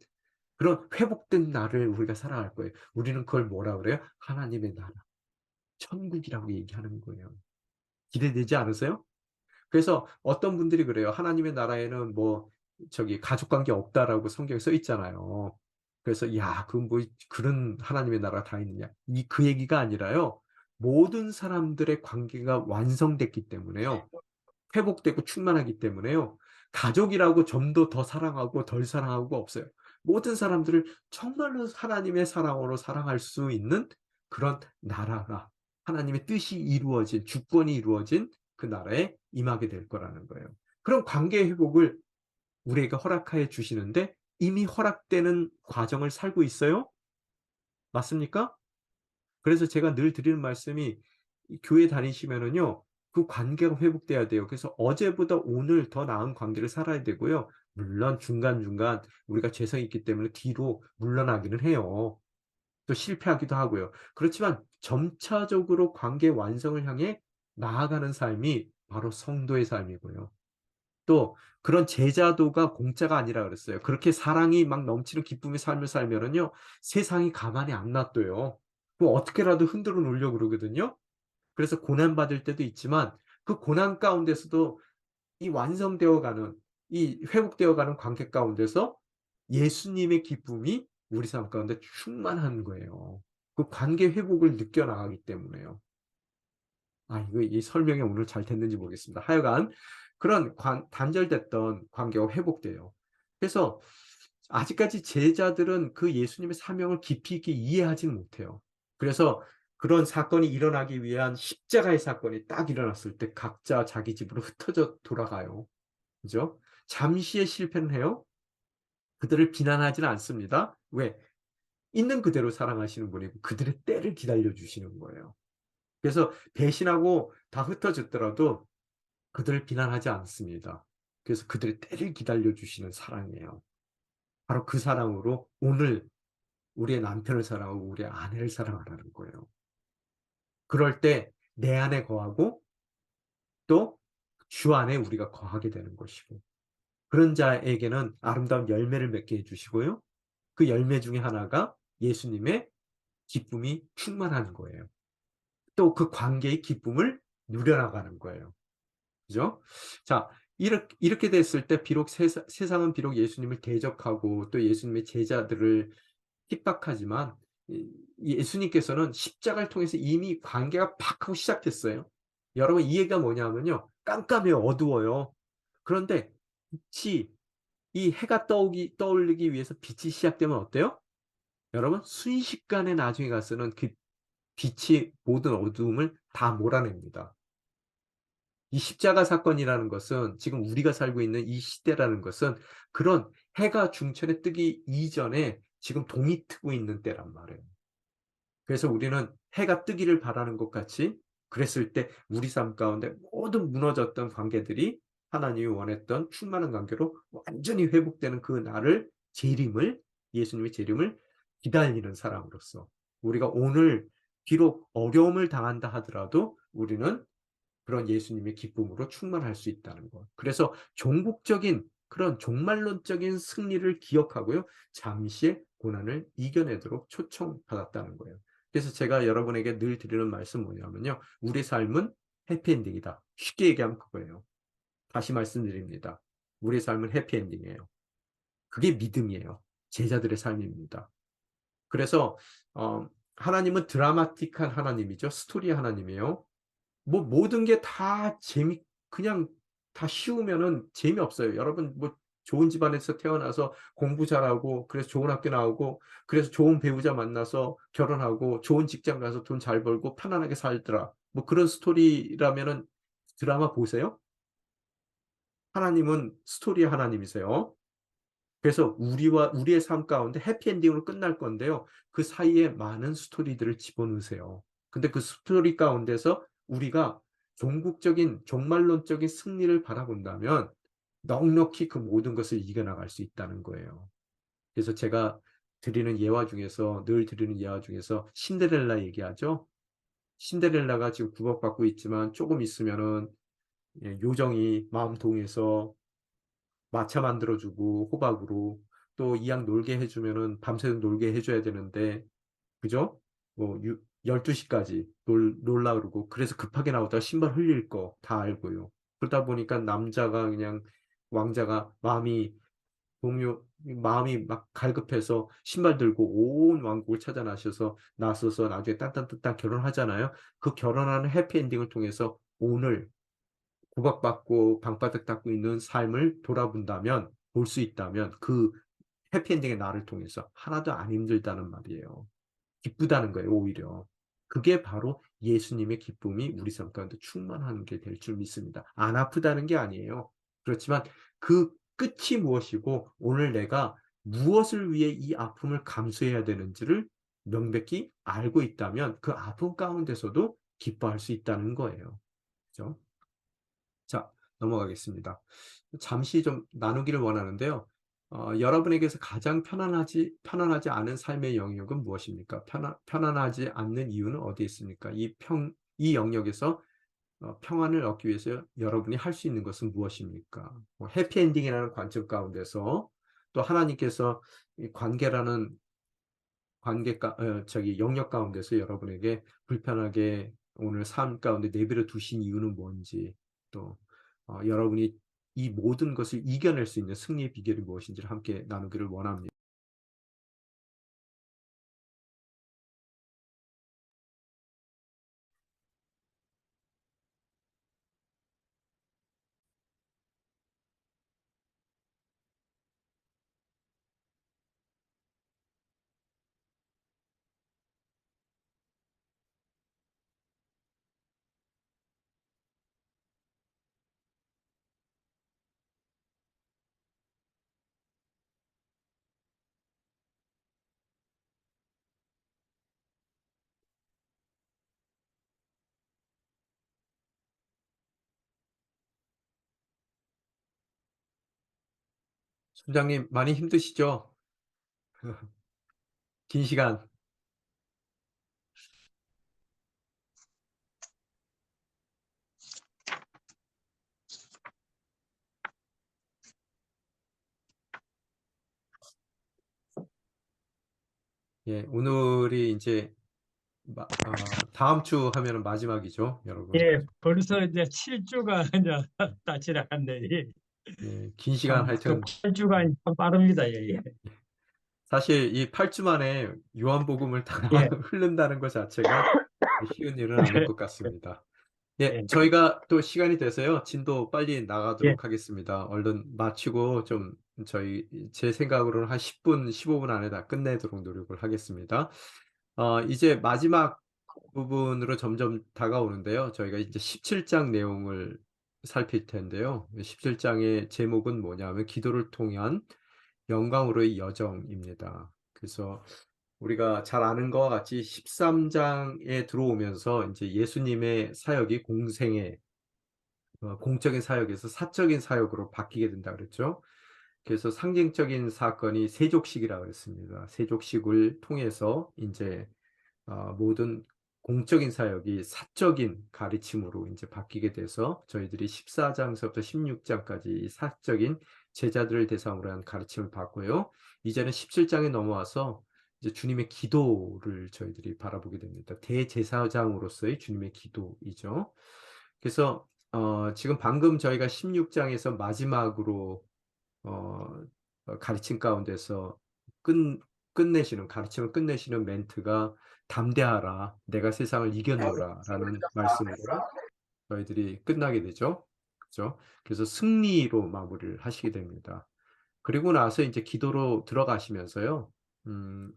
그런 회복된 날을 우리가 살아갈 거예요. 우리는 그걸 뭐라 그래요? 하나님의 나라, 천국이라고 얘기하는 거예요. 기대되지 않으세요? 그래서 어떤 분들이 그래요. "하나님의 나라에는 뭐 가족 관계 없다."라고 성경에 써 있잖아요. 그래서 "야 그 뭐 그런 하나님의 나라가 다 있느냐." 그 얘기가 아니라요. 모든 사람들의 관계가 완성됐기 때문에요. 회복되고 충만하기 때문에요. 가족이라고 좀 더 사랑하고 덜 사랑하고가 없어요. 모든 사람들을 정말로 하나님의 사랑으로 사랑할 수 있는 그런 나라가 하나님의 뜻이 이루어진 주권이 이루어진 그 나라에 임하게 될 거라는 거예요. 그런 관계 회복을 우리에게 허락하여 주시는데 이미 허락되는 과정을 살고 있어요? 맞습니까? 그래서 제가 늘 드리는 말씀이 이 교회 다니시면은요. 그 관계가 회복돼야 돼요. 그래서 어제보다 오늘 더 나은 관계를 살아야 되고요. 물론 중간중간 우리가 죄성이 있기 때문에 뒤로 물러나기는 해요. 또 실패하기도 하고요. 그렇지만 점차적으로 관계 완성을 향해 나아가는 삶이 바로 성도의 삶이고요. 또 그런 제자도가 공짜가 아니라 그랬어요. 그렇게 사랑이 막 넘치는 기쁨의 삶을 살면은요. 세상이 가만히 안 놔둬요. 뭐 어떻게라도 흔들어 놓으려고 그러거든요. 그래서 고난받을 때도 있지만 그 고난 가운데서도 이 완성되어 가는 이 회복되어 가는 관계 가운데서 예수님의 기쁨이 우리 삶 가운데 충만한 거예요. 그 관계 회복을 느껴 나가기 때문에요. 이거 이 설명이 오늘 잘 됐는지 모르겠습니다. 하여간 그런 단절됐던 관계가 회복돼요. 그래서 아직까지 제자들은 그 예수님의 사명을 깊이 있게 이해하지는 못해요. 그래서 그런 사건이 일어나기 위한 십자가의 사건이 딱 일어났을 때 각자 자기 집으로 흩어져 돌아가요. 그죠? 잠시의 실패는 해요. 그들을 비난하지는 않습니다. 왜? 있는 그대로 사랑하시는 분이고 그들의 때를 기다려 주시는 거예요. 그래서 배신하고 다 흩어졌더라도 그들을 비난하지 않습니다. 그래서 그들의 때를 기다려 주시는 사랑이에요. 바로 그 사랑으로 오늘 우리의 남편을 사랑하고 우리의 아내를 사랑하라는 거예요. 그럴 때 내 안에 거하고 또 주 안에 우리가 거하게 되는 것이고 그런 자에게는 아름다운 열매를 맺게 해 주시고요. 그 열매 중에 하나가 예수님의 기쁨이 충만하는 거예요. 또 그 관계의 기쁨을 누려나가는 거예요. 그죠? 자, 이렇게 됐을 때 비록 세상은 비록 예수님을 대적하고 또 예수님의 제자들을 핍박하지만 예수님께서는 십자가를 통해서 이미 관계가 팍 하고 시작됐어요. 여러분 이 얘기가 뭐냐면요. 깜깜해요. 어두워요. 그런데 빛이 이 해가 떠오르기 위해서 빛이 시작되면 어때요? 여러분 순식간에 나중에 가서는 그 빛이 모든 어두움을 다 몰아냅니다. 이 십자가 사건이라는 것은 지금 우리가 살고 있는 이 시대라는 것은 그런 해가 중천에 뜨기 이전에 지금 동이 트고 있는 때란 말이에요. 그래서 우리는 해가 뜨기를 바라는 것 같이 그랬을 때 우리 삶 가운데 모든 무너졌던 관계들이 하나님이 원했던 충만한 관계로 완전히 회복되는 그 날을 재림을 예수님의 재림을 기다리는 사람으로서 우리가 오늘 비록 어려움을 당한다 하더라도 우리는 그런 예수님의 기쁨으로 충만할 수 있다는 것. 그래서 종국적인 그런 종말론적인 승리를 기억하고요. 잠시의 고난을 이겨내도록 초청받았다는 거예요. 그래서 제가 여러분에게 늘 드리는 말씀 뭐냐면요. 우리 삶은 해피엔딩이다. 쉽게 얘기하면 그거예요. 다시 말씀드립니다. 우리 삶은 해피엔딩이에요. 그게 믿음이에요. 제자들의 삶입니다. 그래서 하나님은 드라마틱한 하나님이죠. 스토리 하나님이에요. 뭐 모든 게 다 그냥 다 쉬우면은 재미없어요. 여러분 뭐 좋은 집안에서 태어나서 공부 잘하고 그래서 좋은 학교 나오고 그래서 좋은 배우자 만나서 결혼하고 좋은 직장 가서 돈 잘 벌고 편안하게 살더라. 뭐 그런 스토리라면은 드라마 보세요. 하나님은 스토리의 하나님이세요. 그래서 우리의 삶 가운데 해피엔딩으로 끝날 건데요. 그 사이에 많은 스토리들을 집어넣으세요. 근데 그 스토리 가운데서 우리가 종국적인 종말론적인 승리를 바라본다면 넉넉히 그 모든 것을 이겨나갈 수 있다는 거예요. 그래서 제가 늘 드리는 예화 중에서 신데렐라 얘기하죠. 신데렐라가 지금 구박받고 있지만 조금 있으면은 요정이 마음 동해서 마차 만들어 주고 호박으로 또 이왕 놀게 해 주면은 밤새도록 놀게 해 줘야 되는데 그죠? 뭐 12 시까지 놀라 그러고 그래서 급하게 나오다가 신발 흘릴 거 다 알고요. 그러다 보니까 남자가 그냥 왕자가 마음이 막 갈급해서 신발 들고 온 왕국을 찾아 나서서 나중에 딴딴딴딴 결혼하잖아요. 그 결혼하는 해피엔딩을 통해서 오늘 구박받고 방바닥 닦고 있는 삶을 돌아본다면 볼 수 있다면 그 해피엔딩의 나를 통해서 하나도 안 힘들다는 말이에요. 기쁘다는 거예요 오히려. 그게 바로 예수님의 기쁨이 우리 삶 가운데 충만한 게 될 줄 믿습니다. 안 아프다는 게 아니에요. 그렇지만 그 끝이 무엇이고 오늘 내가 무엇을 위해 이 아픔을 감수해야 되는지를 명백히 알고 있다면 그 아픔 가운데서도 기뻐할 수 있다는 거예요. 그죠? 자, 넘어가겠습니다. 잠시 좀 나누기를 원하는데요. 여러분에게서 가장 편안하지 않은 삶의 영역은 무엇입니까? 편안하지 않는 이유는 어디에 있습니까? 이 영역에서 평안을 얻기 위해서 여러분이 할 수 있는 것은 무엇입니까? 뭐 해피엔딩이라는 관점 가운데서 또 하나님께서 이 영역 가운데서 여러분에게 불편하게 오늘 삶 가운데 내버려 두신 이유는 뭔지 또 여러분이 이 모든 것을 이겨낼 수 있는 승리의 비결이 무엇인지를 함께 나누기를 원합니다. 팀장님 많이 힘드시죠? 긴 시간. 예, 오늘이 이제 다음 주 하면은 마지막이죠, 여러분. 예, 벌써 이제 7주가 이제 다 지나갔네. 예. 예, 긴 시간 참, 그 하여튼 8주가 참 빠릅니다. 예, 예. 사실 이 8주 만에 요한복음을 다 예, 흐른다는 것 자체가 쉬운 일은 아닐 것 같습니다. 예, 예, 저희가 또 시간이 돼서요, 진도 빨리 예, 나가도록 하겠습니다. 얼른 마치고 좀 제 생각으로는 한 10분, 15분 안에 다 끝내도록 노력을 하겠습니다. 이제 마지막 부분으로 점점 다가오는데요. 저희가 이제 17장 내용을 살필 텐데요. 17장의 제목은 뭐냐면 기도를 통한 영광으로의 여정입니다. 그래서 우리가 잘 아는 것과 같이 13장에 들어오면서 이제 예수님의 사역이 공적인 사역에서 사적인 사역으로 바뀌게 된다 그랬죠. 그래서 상징적인 사건이 세족식이라고 그랬습니다. 세족식을 통해서 이제 모든 공적인 사역이 사적인 가르침으로 이제 바뀌게 돼서 저희들이 14장서부터 16장까지 사적인 제자들을 대상으로 한 가르침을 받고요. 이제는 17장에 넘어와서 이제 주님의 기도를 저희들이 바라보게 됩니다. 대제사장으로서의 주님의 기도이죠. 그래서 지금 방금 저희가 16장에서 마지막으로 어, 가르침 가운데서 끝, 가르침을 끝내시는 멘트가 담대하라, 내가 세상을 이겼노라 라는 말씀으로 저희들이 끝나게 되죠. 그죠? 그래서 승리로 마무리를 하시게 됩니다. 그리고 나서 이제 기도로 들어가시면서요, 음,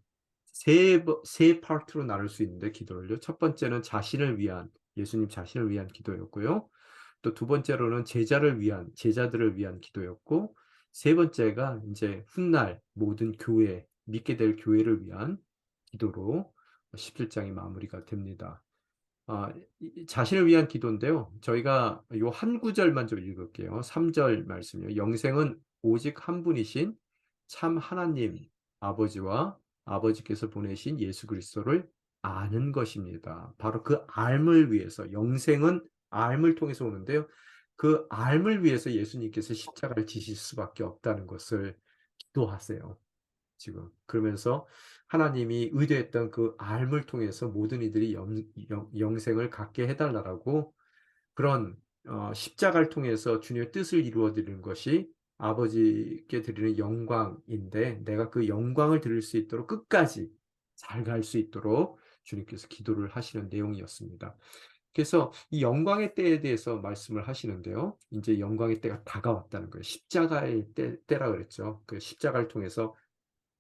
세 파트로 나눌 수 있는데, 기도를요. 첫 번째는 예수님 자신을 위한 기도였고요. 또 두 번째로는 제자들을 위한 기도였고, 세 번째가 이제 훗날 모든 믿게 될 교회를 위한 기도로 17장이 마무리가 됩니다. 자신을 위한 기도인데요. 저희가 요 한 구절만 좀 읽을게요. 3절 말씀이요. 영생은 오직 한 분이신 참 하나님 아버지와 아버지께서 보내신 예수 그리스도를 아는 것입니다. 바로 그 알을 위해서, 영생은 알을 통해서 오는데요. 그 알을 위해서 예수님께서 십자가를 지실 수밖에 없다는 것을 기도하세요. 지금 그러면서 하나님이 의도했던 그 알을 통해서 모든 이들이 영생을 갖게 해달라고, 그런 십자가를 통해서 주님의 뜻을 이루어 드리는 것이 아버지께 드리는 영광인데, 내가 그 영광을 드릴 수 있도록 끝까지 잘 갈 수 있도록 주님께서 기도를 하시는 내용이었습니다. 그래서 이 영광의 때에 대해서 말씀을 하시는데요. 이제 영광의 때가 다가왔다는 거예요. 십자가의 때라 그랬죠. 그 십자가를 통해서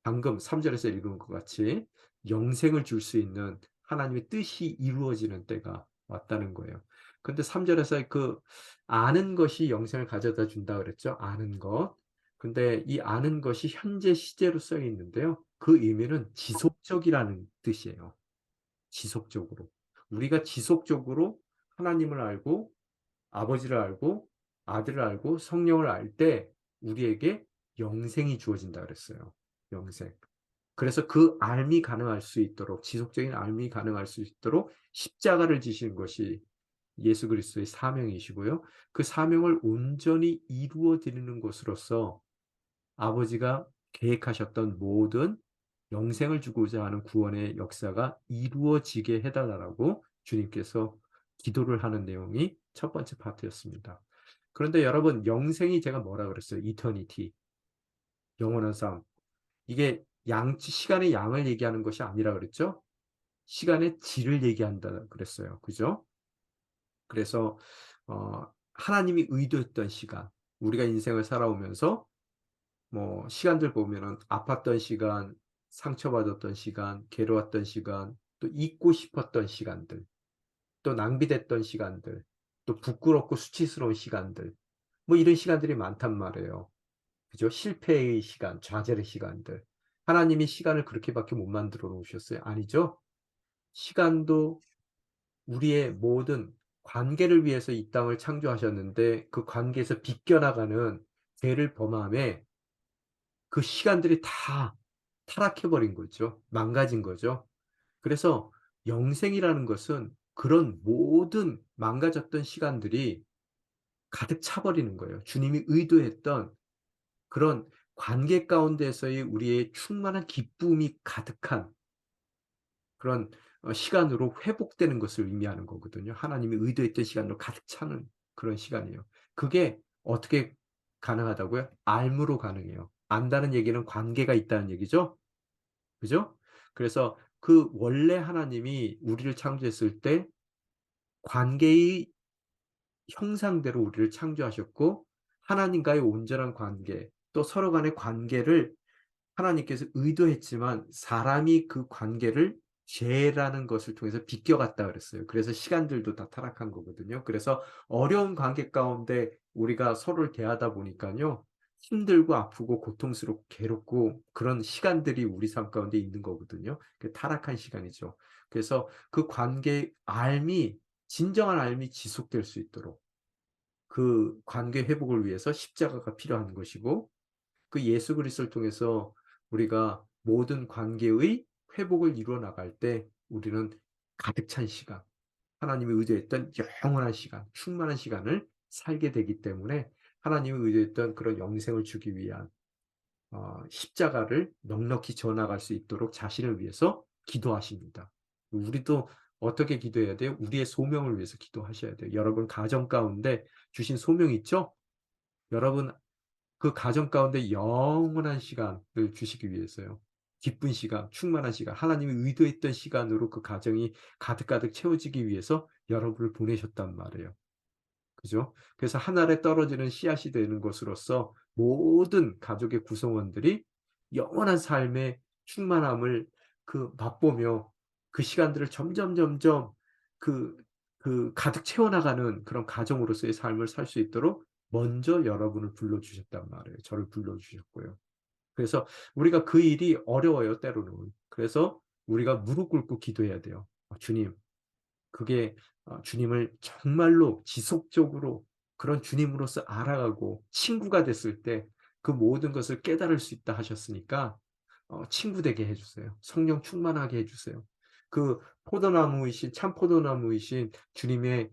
방금 3절에서 읽은 것 같이 영생을 줄 수 있는 하나님의 뜻이 이루어지는 때가 왔다는 거예요. 근데 3절에서 그 아는 것이 영생을 가져다 준다 그랬죠. 아는 것. 근데 이 아는 것이 현재 시제로 써 있는데요. 그 의미는 지속적이라는 뜻이에요. 지속적으로. 우리가 지속적으로 하나님을 알고 아버지를 알고 아들을 알고 성령을 알 때 우리에게 영생이 주어진다 그랬어요. 영생. 그래서 그 알미 가능할 수 있도록, 지속적인 알미 가능할 수 있도록 십자가를 지시는 것이 예수 그리스도의 사명이시고요. 그 사명을 온전히 이루어 드리는 것으로서 아버지가 계획하셨던 모든 영생을 주고자 하는 구원의 역사가 이루어지게 해달라고 주님께서 기도를 하는 내용이 첫 번째 파트였습니다. 그런데 여러분, 영생이 제가 뭐라 그랬어요? 이터니티, 영원한 삶. 이게 시간의 양을 얘기하는 것이 아니라 그랬죠? 시간의 질을 얘기한다 그랬어요. 그죠? 그래서 하나님이 의도했던 시간, 우리가 인생을 살아오면서 뭐 시간들 보면은 아팠던 시간, 상처받았던 시간, 괴로웠던 시간, 또 잊고 싶었던 시간들, 또 낭비됐던 시간들, 또 부끄럽고 수치스러운 시간들, 뭐 이런 시간들이 많단 말이에요. 그죠? 실패의 시간, 좌절의 시간들. 하나님이 시간을 그렇게밖에 못 만들어 놓으셨어요? 아니죠? 시간도 우리의 모든 관계를 위해서 이 땅을 창조하셨는데, 그 관계에서 비껴나가는 죄를 범함에 그 시간들이 다 타락해 버린 거죠. 망가진 거죠. 그래서 영생이라는 것은 그런 모든 망가졌던 시간들이 가득 차 버리는 거예요. 주님이 의도했던 그런 관계 가운데서의 우리의 충만한 기쁨이 가득한 그런 시간으로 회복되는 것을 의미하는 거거든요. 하나님이 의도했던 시간으로 가득 차는 그런 시간이에요. 그게 어떻게 가능하다고요? 알므로 가능해요. 안다는 얘기는 관계가 있다는 얘기죠. 그죠? 그래서 그 원래 하나님이 우리를 창조했을 때 관계의 형상대로 우리를 창조하셨고 하나님과의 온전한 관계 또 서로 간의 관계를 하나님께서 의도했지만 사람이 그 관계를 죄라는 것을 통해서 비껴갔다 그랬어요. 그래서 시간들도 다 타락한 거거든요. 그래서 어려운 관계 가운데 우리가 서로를 대하다 보니까요. 힘들고 아프고 고통스럽고 괴롭고 그런 시간들이 우리 삶 가운데 있는 거거든요. 그 타락한 시간이죠. 그래서 그 관계의 알미 진정한 알미 지속될 수 있도록 그 관계 회복을 위해서 십자가가 필요한 것이고 그 예수 그리스도를 통해서 우리가 모든 관계의 회복을 이루어 나갈 때 우리는 가득 찬 시간, 하나님이 의도했던 영원한 시간, 충만한 시간을 살게 되기 때문에 하나님이 의도했던 그런 영생을 주기 위한 십자가를 넉넉히 져 나갈 수 있도록 자신을 위해서 기도하십니다. 우리도 어떻게 기도해야 돼요? 우리의 소명을 위해서 기도하셔야 돼요. 여러분 가정 가운데 주신 소명이 있죠? 여러분 그 가정 가운데 영원한 시간을 주시기 위해서요. 기쁜 시간, 충만한 시간, 하나님이 의도했던 시간으로 그 가정이 가득가득 채워지기 위해서 여러분을 보내셨단 말이에요. 그죠? 그래서 하늘에 떨어지는 씨앗이 되는 것으로서 모든 가족의 구성원들이 영원한 삶의 충만함을 맛보며 그 시간들을 점점 그 가득 채워나가는 그런 가정으로서의 삶을 살 수 있도록 먼저 여러분을 불러 주셨단 말이에요. 저를 불러 주셨고요. 그래서 우리가 그 일이 어려워요, 때로는. 그래서 우리가 무릎 꿇고 기도해야 돼요. 주님 그게 주님을 정말로 지속적으로 그런 주님으로서 알아가고 친구가 됐을 때 그 모든 것을 깨달을 수 있다 하셨으니까 친구 되게 해 주세요. 성령 충만하게 해 주세요. 그 포도나무이신 참 포도나무이신 주님의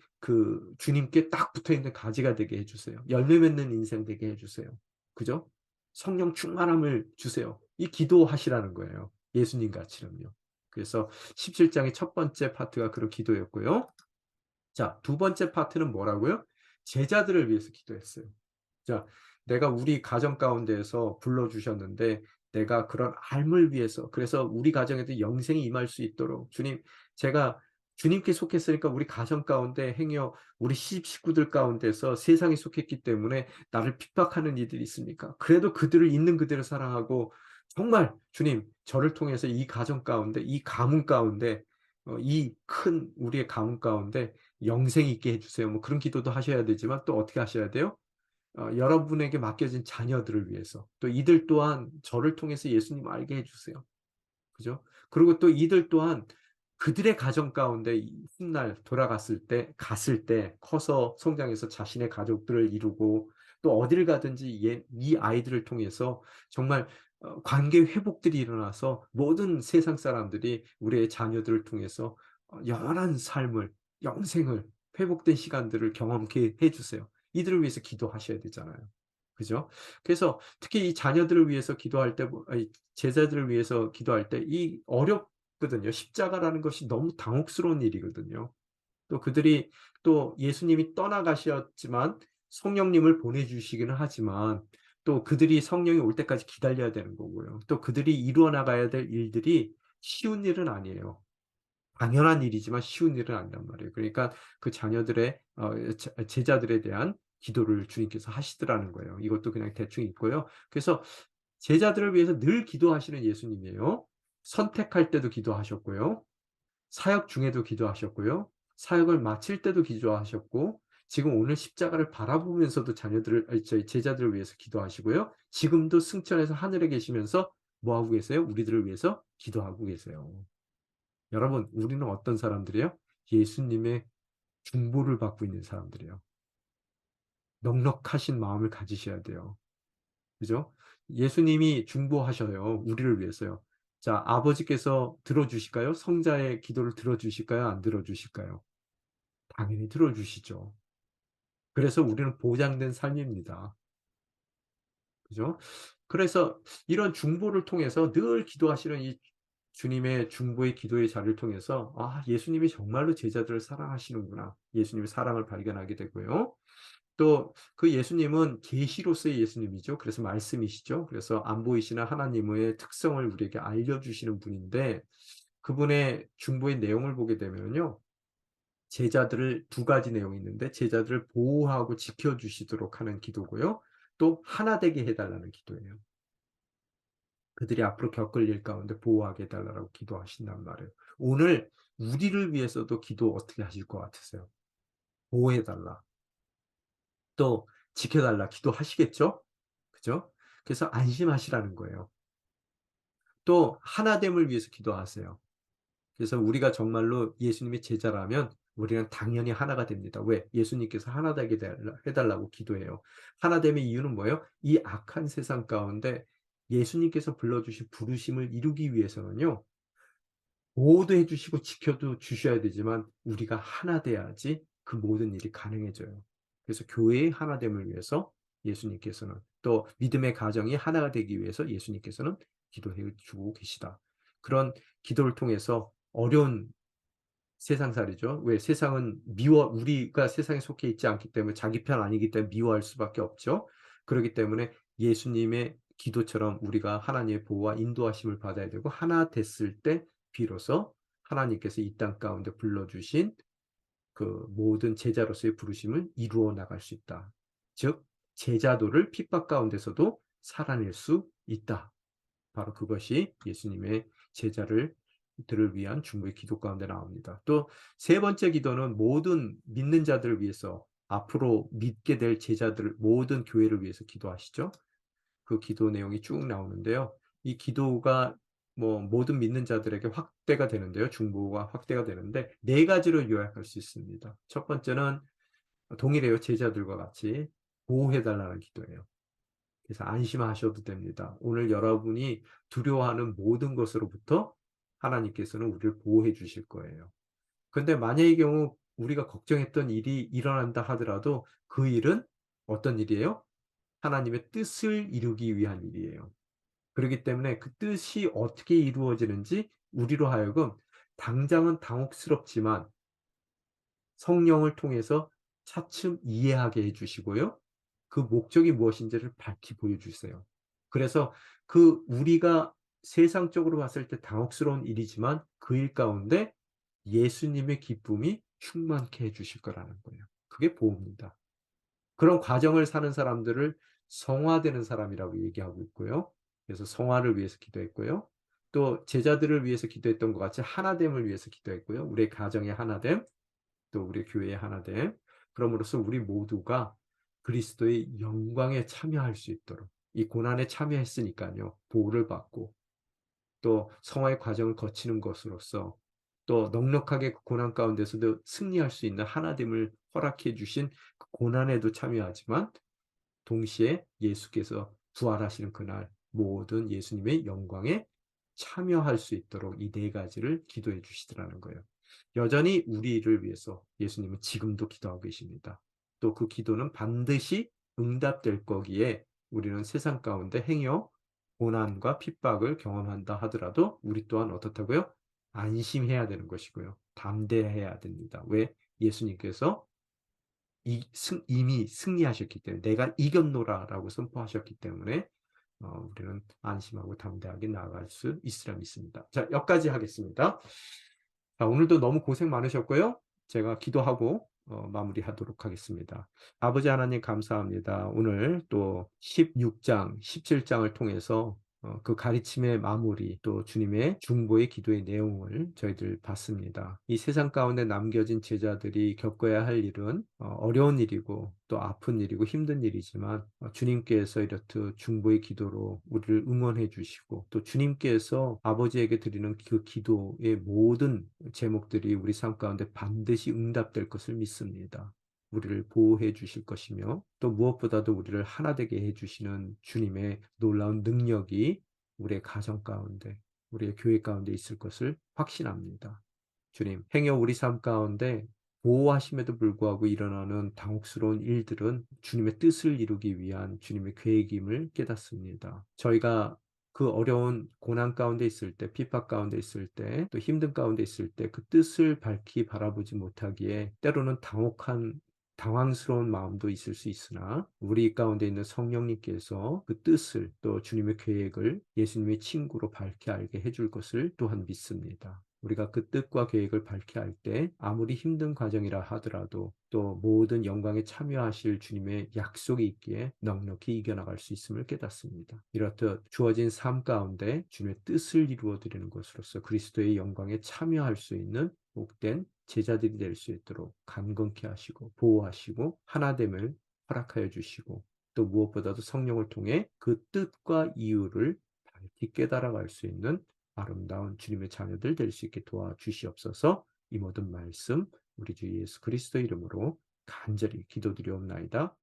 주님께 딱 붙어 있는 가지가 되게 해 주세요. 열매 맺는 인생 되게 해 주세요. 그죠? 성령 충만함을 주세요. 이 기도하시라는 거예요. 예수님 같이는요. 그래서 17장의 첫 번째 파트가 그런 기도였고요. 자, 두 번째 파트는 뭐라고요? 제자들을 위해서 기도했어요. 자, 내가 우리 가정 가운데에서 불러주셨는데 내가 그런 삶을 위해서 그래서 우리 가정에도 영생이 임할 수 있도록 주님, 제가 주님께 속했으니까 우리 가정 가운데 행여 우리 시집 식구들 가운데서 세상에 속했기 때문에 나를 핍박하는 이들이 있습니까? 그래도 그들을 있는 그대로 사랑하고 정말 주님, 저를 통해서 이 가정 가운데, 이 가문 가운데, 이 큰 우리의 가문 가운데 영생이 있게 해주세요. 뭐 그런 기도도 하셔야 되지만 또 어떻게 하셔야 돼요? 여러분에게 맡겨진 자녀들을 위해서 또 이들 또한 저를 통해서 예수님 알게 해주세요. 그죠? 그리고 또 이들 또한 그들의 가정 가운데 훗날 돌아갔을 때 갔을 때 커서 성장해서 자신의 가족들을 이루고 또 어딜 가든지 이 아이들을 통해서 정말 관계 회복들이 일어나서 모든 세상 사람들이 우리의 자녀들을 통해서 영원한 삶을 영생을 회복된 시간들을 경험케 해 주세요. 이들을 위해서 기도하셔야 되잖아요. 그죠? 그래서 특히 이 자녀들을 위해서 기도할 때 아니 제자들을 위해서 기도할 때 이 어렵거든요. 십자가라는 것이 너무 당혹스러운 일이거든요. 또 그들이 또 예수님이 떠나가셨지만 성령님을 보내주시기는 하지만 또 그들이 성령이 올 때까지 기다려야 되는 거고요. 또 그들이 이루어 나가야 될 일들이 쉬운 일은 아니에요. 당연한 일이지만 쉬운 일은 아니란 말이에요. 그러니까 그 자녀들의 제자들에 대한 기도를 주님께서 하시더라는 거예요. 이것도 그냥 대충 있고요. 그래서 제자들을 위해서 늘 기도하시는 예수님이에요. 선택할 때도 기도하셨고요. 사역 중에도 기도하셨고요. 사역을 마칠 때도 기도하셨고 지금 오늘 십자가를 바라보면서도 자녀들을 저희 제자들을 위해서 기도하시고요. 지금도 승천해서 하늘에 계시면서 뭐 하고 계세요? 우리들을 위해서 기도하고 계세요. 여러분, 우리는 어떤 사람들이에요? 예수님의 중보를 받고 있는 사람들이에요. 넉넉하신 마음을 가지셔야 돼요. 그죠? 예수님이 중보하셔요. 우리를 위해서요. 자, 아버지께서 들어주실까요? 성자의 기도를 들어주실까요? 안 들어주실까요? 당연히 들어주시죠. 그래서 우리는 보장된 삶입니다. 그죠? 그래서 이런 중보를 통해서 늘 기도하시는 이 주님의 중보의 기도의 자리를 통해서 '아 예수님이 정말로 제자들을 사랑하시는구나.' 예수님의 사랑을 발견하게 되고요. 또 그 예수님은 계시로서의 예수님이죠. 그래서 말씀이시죠. 그래서 안 보이시는 하나님의 특성을 우리에게 알려주시는 분인데 그분의 중보의 내용을 보게 되면요. 제자들을 두 가지 내용이 있는데 제자들을 보호하고 지켜 주시도록 하는 기도고요. 또 하나 되게 해 달라는 기도예요. 그들이 앞으로 겪을 일 가운데 보호하게 해 달라고 기도하신단 말이에요. 오늘 우리를 위해서도 기도 어떻게 하실 것 같으세요? 보호해 달라. 또 지켜 달라 기도하시겠죠? 그죠? 그래서 안심하시라는 거예요. 또 하나됨을 위해서 기도하세요. 그래서 우리가 정말로 예수님의 제자라면 우리는 당연히 하나가 됩니다. 왜? 예수님께서 하나 되게 해 달라고 기도해요. 하나됨의 이유는 뭐예요? 이 악한 세상 가운데 예수님께서 불러주신 부르심을 이루기 위해서는요. 보호도 해 주시고 지켜도 주셔야 되지만 우리가 하나 돼야지 그 모든 일이 가능해져요. 그래서 교회의 하나됨을 위해서 예수님께서는 또 믿음의 가정이 하나가 되기 위해서 예수님께서는 기도해 주고 계시다. 그런 기도를 통해서 어려운 세상살이죠. 왜 세상은 우리가 세상에 속해 있지 않기 때문에 자기 편 아니기 때문에 미워할 수밖에 없죠. 그렇기 때문에 예수님의 기도처럼 우리가 하나님의 보호와 인도하심을 받아야 되고 하나 됐을 때 비로소 하나님께서 이 땅 가운데 불러 주신 그 모든 제자로서의 부르심을 이루어 나갈 수 있다. 즉 제자도를 핍박 가운데서도 살아낼 수 있다. 바로 그것이 예수님의 제자를 들을 위한 중보의 기도 가운데 나옵니다. 또 세 번째 기도는 모든 믿는 자들을 위해서 앞으로 믿게 될 제자들 모든 교회를 위해서 기도하시죠. 그 기도 내용이 쭉 나오는데요. 이 기도가 뭐 모든 믿는 자들에게 확대가 되는데요. 중보가 확대가 되는데 네 가지로 요약할 수 있습니다. 첫 번째는 동일해요. 제자들과 같이 보호해 달라는 기도예요. 그래서 안심하셔도 됩니다. 오늘 여러분이 두려워하는 모든 것으로부터 하나님께서는 우리를 보호해 주실 거예요. 근데 만약의 경우 우리가 걱정했던 일이 일어난다 하더라도 그 일은 어떤 일이에요? 하나님의 뜻을 이루기 위한 일이에요. 그렇기 때문에 그 뜻이 어떻게 이루어지는지 우리로 하여금 당장은 당혹스럽지만 성령을 통해서 차츰 이해하게 해 주시고요. 그 목적이 무엇인지를 밝히 보여주세요. 그래서 그 우리가 세상적으로 봤을 때 당혹스러운 일이지만 그 일 가운데 예수님의 기쁨이 충만케 해 주실 거라는 거예요. 그게 보호입니다. 그런 과정을 사는 사람들을 성화되는 사람이라고 얘기하고 있고요. 그래서 성화를 위해서 기도했고요. 또 제자들을 위해서 기도했던 것 같이 하나됨을 위해서 기도했고요. 우리의 가정의 하나됨, 또 우리 교회의 하나됨. 그럼으로써 우리 모두가 그리스도의 영광에 참여할 수 있도록 이 고난에 참여했으니까요. 보호를 받고 또 성화의 과정을 거치는 것으로써 또 넉넉하게 그 고난 가운데서도 승리할 수 있는 하나됨을 허락해 주신 그 고난에도 참여하지만 동시에 예수께서 부활하시는 그날 모든 예수님의 영광에 참여할 수 있도록 이 네 가지를 기도해 주시더라는 거예요. 여전히 우리를 위해서 예수님은 지금도 기도하고 계십니다. 또 그 기도는 반드시 응답될 거기에 우리는 세상 가운데 행여 고난과 핍박을 경험한다 하더라도 우리 또한 어떻다고요? 안심해야 되는 것이고요. 담대해야 됩니다. 왜? 예수님께서 이미 승리하셨기 때문에 내가 이겼노라라고 선포하셨기 때문에 우리는 안심하고 담대하게 나아갈 수 있으라 믿습니다. 자, 여기까지 하겠습니다. 자, 오늘도 너무 고생 많으셨고요. 제가 기도하고 마무리하도록 하겠습니다. 아버지 하나님 감사합니다. 오늘 또 16장, 17장을 통해서 그 가르침의 마무리 또 주님의 중보의 기도의 내용을 저희들 봤습니다. 이 세상 가운데 남겨진 제자들이 겪어야 할 일은 어려운 일이고 또 아픈 일이고 힘든 일이지만 주님께서 이렇듯 중보의 기도로 우리를 응원해 주시고 또 주님께서 아버지에게 드리는 그 기도의 모든 제목들이 우리 삶 가운데 반드시 응답될 것을 믿습니다. 우리를 보호해 주실 것이며 또 무엇보다도 우리를 하나 되게 해 주시는 주님의 놀라운 능력이 우리의 가정 가운데, 우리의 교회 가운데 있을 것을 확신합니다. 주님, 행여 우리 삶 가운데 보호하심에도 불구하고 일어나는 당혹스러운 일들은 주님의 뜻을 이루기 위한 주님의 계획임을 깨닫습니다. 저희가 그 어려운 고난 가운데 있을 때, 핍박 가운데 있을 때, 또 힘든 가운데 있을 때 그 뜻을 밝히 바라보지 못하기에 때로는 당황스러운 마음도 있을 수 있으나 우리 가운데 있는 성령님께서 그 뜻을 또 주님의 계획을 예수님의 친구로 밝히 알게 해줄 것을 또한 믿습니다. 우리가 그 뜻과 계획을 밝히 알 때 아무리 힘든 과정이라 하더라도 또 모든 영광에 참여하실 주님의 약속이 있기에 넉넉히 이겨나갈 수 있음을 깨닫습니다. 이렇듯 주어진 삶 가운데 주님의 뜻을 이루어 드리는 것으로서 그리스도의 영광에 참여할 수 있는 복된 제자들이 될 수 있도록 강건케 하시고 보호하시고 하나됨을 허락하여 주시고 또 무엇보다도 성령을 통해 그 뜻과 이유를 밝히 깨달아갈 수 있는 아름다운 주님의 자녀들 될 수 있게 도와주시옵소서. 이 모든 말씀 우리 주 예수 그리스도 이름으로 간절히 기도드리옵나이다.